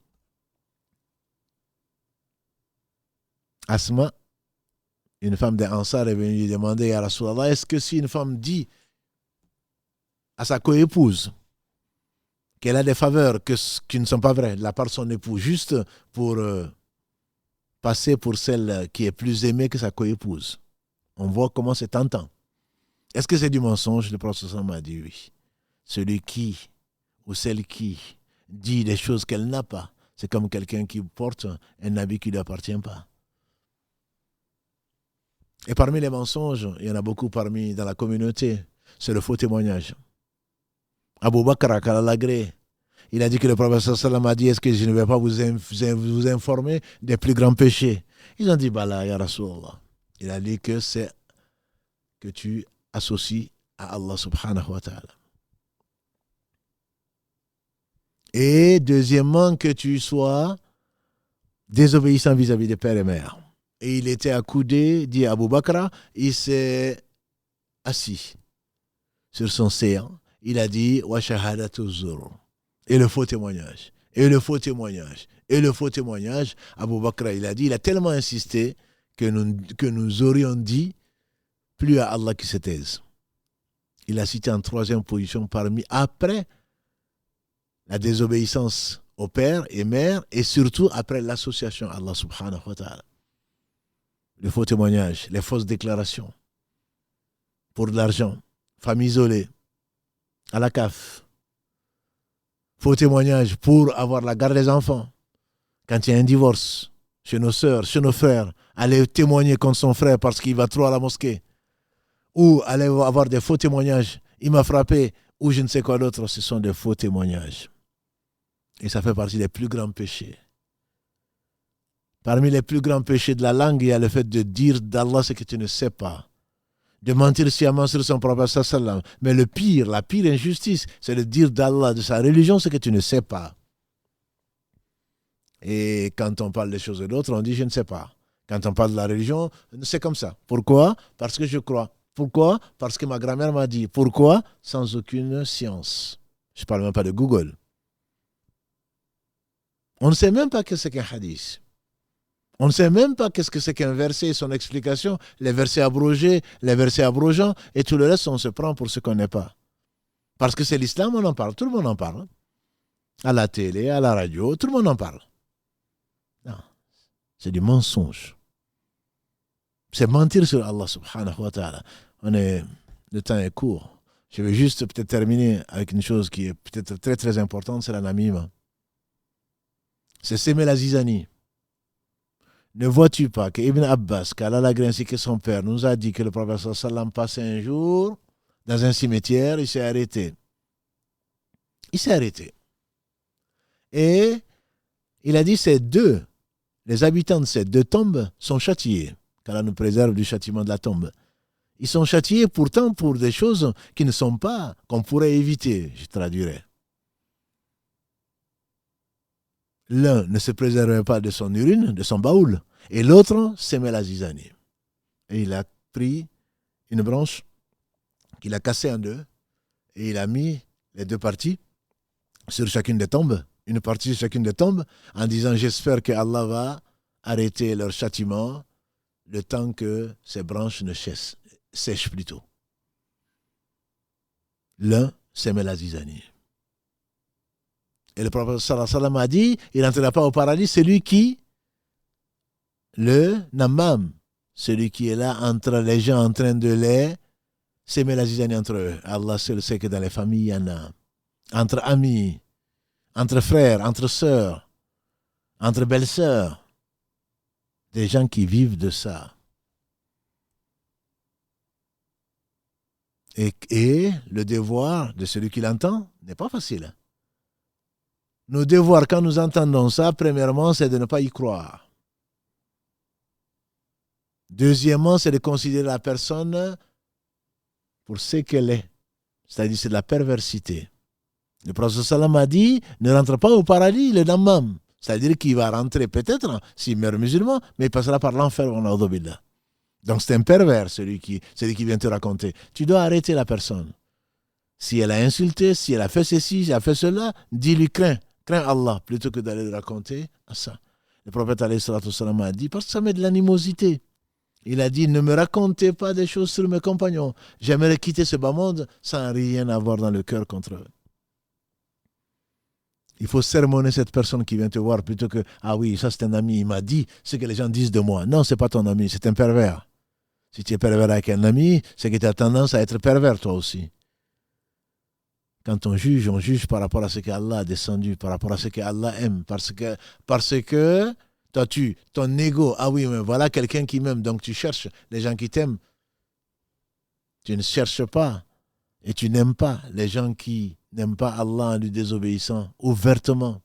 Asma, une femme des Ansar est venue lui demander à Rasulallah, est-ce que si une femme dit à sa coépouse qu'elle a des faveurs qui ne sont pas vraies de la part de son époux, juste pour passer pour celle qui est plus aimée que sa coépouse, on voit comment c'est tentant. Est-ce que c'est du mensonge? Le prophète m'a dit oui. Celui qui ou celle qui dit des choses qu'elle n'a pas, c'est comme quelqu'un qui porte un habit qui ne lui appartient pas. Et parmi les mensonges, il y en a beaucoup dans la communauté, c'est le faux témoignage. Abu Bakr al-Alagré, il a dit que le prophète sallam a dit, est-ce que je ne vais pas vous informer des plus grands péchés? Ils ont dit, Bala, ya Rasulallah. Il a dit que c'est que tu associes à Allah subhanahu wa ta'ala. Et deuxièmement, que tu sois désobéissant vis-à-vis des pères et mères. Et il était accoudé, dit Abu Bakr, il s'est assis sur son séant. Il a dit, wa shahadatu zur. Et le faux témoignage. Et le faux témoignage. Et le faux témoignage. Abu Bakr, il a dit, il a tellement insisté que nous aurions dit, plus à Allah qui se taise. Il a cité en 3e position après la désobéissance au père et mère, et surtout après l'association à Allah subhanahu wa ta'ala. Le faux témoignage, les fausses déclarations pour de l'argent, famille isolée, à la CAF. Faux témoignage pour avoir la garde des enfants. Quand il y a un divorce, chez nos sœurs, chez nos frères, aller témoigner contre son frère parce qu'il va trop à la mosquée. Ou aller avoir des faux témoignages. Il m'a frappé, ou je ne sais quoi d'autre. Ce sont des faux témoignages. Et ça fait partie des plus grands péchés. Parmi les plus grands péchés de la langue, il y a le fait de dire d'Allah ce que tu ne sais pas. De mentir sciemment sur son prophète sallam. Mais la pire injustice, c'est de dire d'Allah, de sa religion, ce que tu ne sais pas. Et quand on parle des choses de l'autre, on dit je ne sais pas. Quand on parle de la religion, c'est comme ça. Pourquoi? Parce que je crois. Pourquoi? Parce que ma grand-mère m'a dit. Pourquoi? Sans aucune science. Je ne parle même pas de Google. On ne sait même pas ce que c'est qu'un hadith. On ne sait même pas qu'est-ce que c'est qu'un verset et son explication, les versets abrogés, les versets abrogeants, et tout le reste, on se prend pour ce qu'on n'est pas. Parce que c'est l'islam, on en parle, tout le monde en parle. À la télé, à la radio, tout le monde en parle. Non, c'est du mensonge. C'est mentir sur Allah subhanahu wa ta'ala. Le temps est court. Je vais juste peut-être terminer avec une chose qui est peut-être très très importante, c'est la namima. C'est s'aimer la zizanie. Ne vois-tu pas que Ibn Abbas, qu'Al-Alagré ainsi que son père, nous a dit que le prophète sallam passait un jour dans un cimetière, il s'est arrêté. Il s'est arrêté. Et il a dit les habitants de ces 2 tombes sont châtiés, qu'Allah nous préserve du châtiment de la tombe. Ils sont châtiés pourtant pour des choses qui ne sont pas, qu'on pourrait éviter, je traduirais. L'un ne se préservait pas de son urine, de son baoul, et l'autre s'aimait la zizanie. Et il a pris une branche qu'il a cassée en deux et il a mis les deux parties sur chacune des tombes, une partie sur chacune des tombes, en disant j'espère que Allah va arrêter leur châtiment le temps que ces branches ne sèchent plutôt. L'un, c'est Melazizani. Et le prophète sallallahu alayhi wa sallam a dit, il n'entrera pas au paradis celui qui, le namam, celui qui est là entre les gens en train de les s'aimer la zizanie entre eux. Allah seul sait que dans les familles, il y en a. Entre amis, entre frères, entre sœurs, entre belles-sœurs. Des gens qui vivent de ça. Et le devoir de celui qui l'entend n'est pas facile. Nos devoirs, quand nous entendons ça, premièrement, c'est de ne pas y croire. Deuxièmement, c'est de considérer la personne pour ce qu'elle est. C'est-à-dire, c'est de la perversité. Le prophète sallam a dit, ne rentre pas au paradis, le namam. C'est-à-dire qu'il va rentrer peut-être, s'il meurt musulman, mais il passera par l'enfer. Donc c'est un pervers, celui qui vient te raconter. Tu dois arrêter la personne. Si elle a insulté, si elle a fait ceci, si elle a fait cela, dis-lui crains Allah, plutôt que d'aller le raconter à ça. Le prophète alayhi salatu wassalam a dit, parce que ça met de l'animosité. Il a dit, ne me racontez pas des choses sur mes compagnons. J'aimerais quitter ce bas monde sans rien avoir dans le cœur contre eux. Il faut sermonner cette personne qui vient te voir plutôt que, ah oui, ça c'est un ami, il m'a dit ce que les gens disent de moi. Non, c'est pas ton ami, c'est un pervers. Si tu es pervers avec un ami, c'est que tu as tendance à être pervers toi aussi. Quand on juge par rapport à ce qu'Allah a descendu, par rapport à ce qu'Allah aime, parce que toi, ton ego, ah oui, mais voilà quelqu'un qui m'aime, donc tu cherches les gens qui t'aiment. Tu ne cherches pas et tu n'aimes pas les gens qui n'aiment pas Allah en lui désobéissant ouvertement.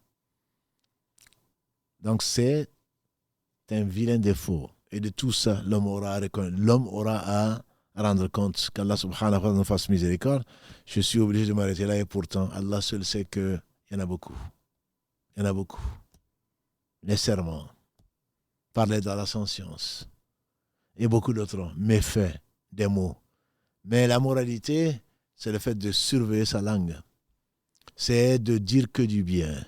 Donc c'est un vilain défaut. Et de tout ça, l'homme aura à rendre compte. Qu'Allah subhanahu wa ta'ala nous fasse miséricorde. Je suis obligé de m'arrêter là et pourtant, Allah seul sait qu'il y en a beaucoup. Il y en a beaucoup. Les serments, parler dans la science et beaucoup d'autres méfaits des mots. Mais la moralité, c'est le fait de surveiller sa langue. C'est de dire que du bien.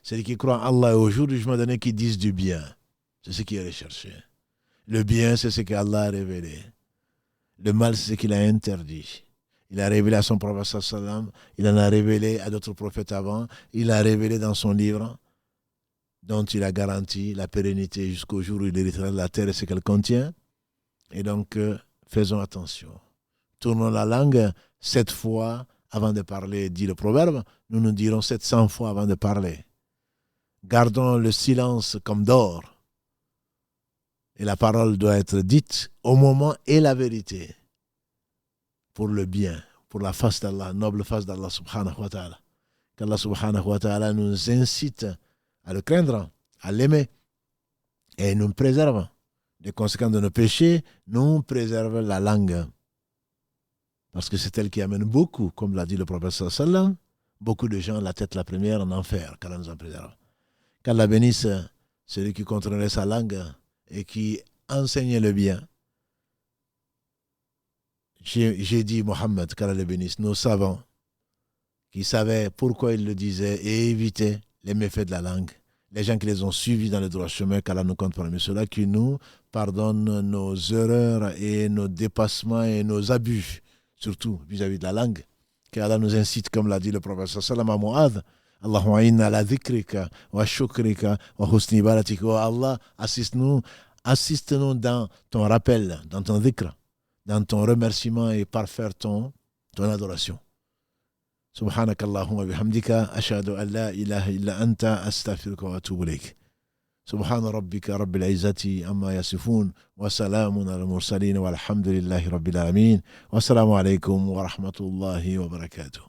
Celui qui croit en Allah et au jour du jugement dernier qui disent du bien. C'est ce qui est recherché. Le bien, c'est ce qu'Allah a révélé. Le mal, c'est ce qu'il a interdit. Il a révélé à son prophète sallam, il en a révélé à d'autres prophètes avant, il a révélé dans son livre, dont il a garanti la pérennité jusqu'au jour où il héritera de la terre et ce qu'elle contient. Et donc, faisons attention. Tournons la langue 7 fois avant de parler, dit le proverbe. Nous nous dirons 700 fois avant de parler. Gardons le silence comme d'or. Et la parole doit être dite au moment et la vérité. Pour le bien, pour la face d'Allah, noble face d'Allah subhanahu wa ta'ala. Qu'Allah subhanahu wa ta'ala nous incite à le craindre, à l'aimer et nous préserve des conséquences de nos péchés, nous préserve la langue. Parce que c'est elle qui amène beaucoup, comme l'a dit le prophète sallam, beaucoup de gens la tête la première en enfer, qu'Allah nous en préserve. Qu'Allah bénisse celui qui contrôlait sa langue et qui enseignait le bien. J'ai dit Mohammed, qu'Allah le bénisse, nos savants qui savaient pourquoi ils le disaient et évitaient les méfaits de la langue. Les gens qui les ont suivis dans le droit chemin, qu'Allah nous compte parmi ceux-là, qui nous pardonne nos erreurs et nos dépassements et nos abus, surtout vis-à-vis de la langue. Qu'Allah nous incite, comme l'a dit le prophète sallam à Mu'adh, Allahumma inna ala dhikrika wa shukrika wa husni ibadatika. Oh Allah, assiste-nous dans ton rappel, dans ton dhikr, dans ton remerciement et parfaire ton adoration. سبحانك اللهم وبحمدك أشهد أن لا إله إلا أنت أستغفرك وأتوب إليك سبحان ربك رب العزة عما يصفون وسلام على المرسلين والحمد لله رب العالمين والسلام عليكم ورحمة الله وبركاته.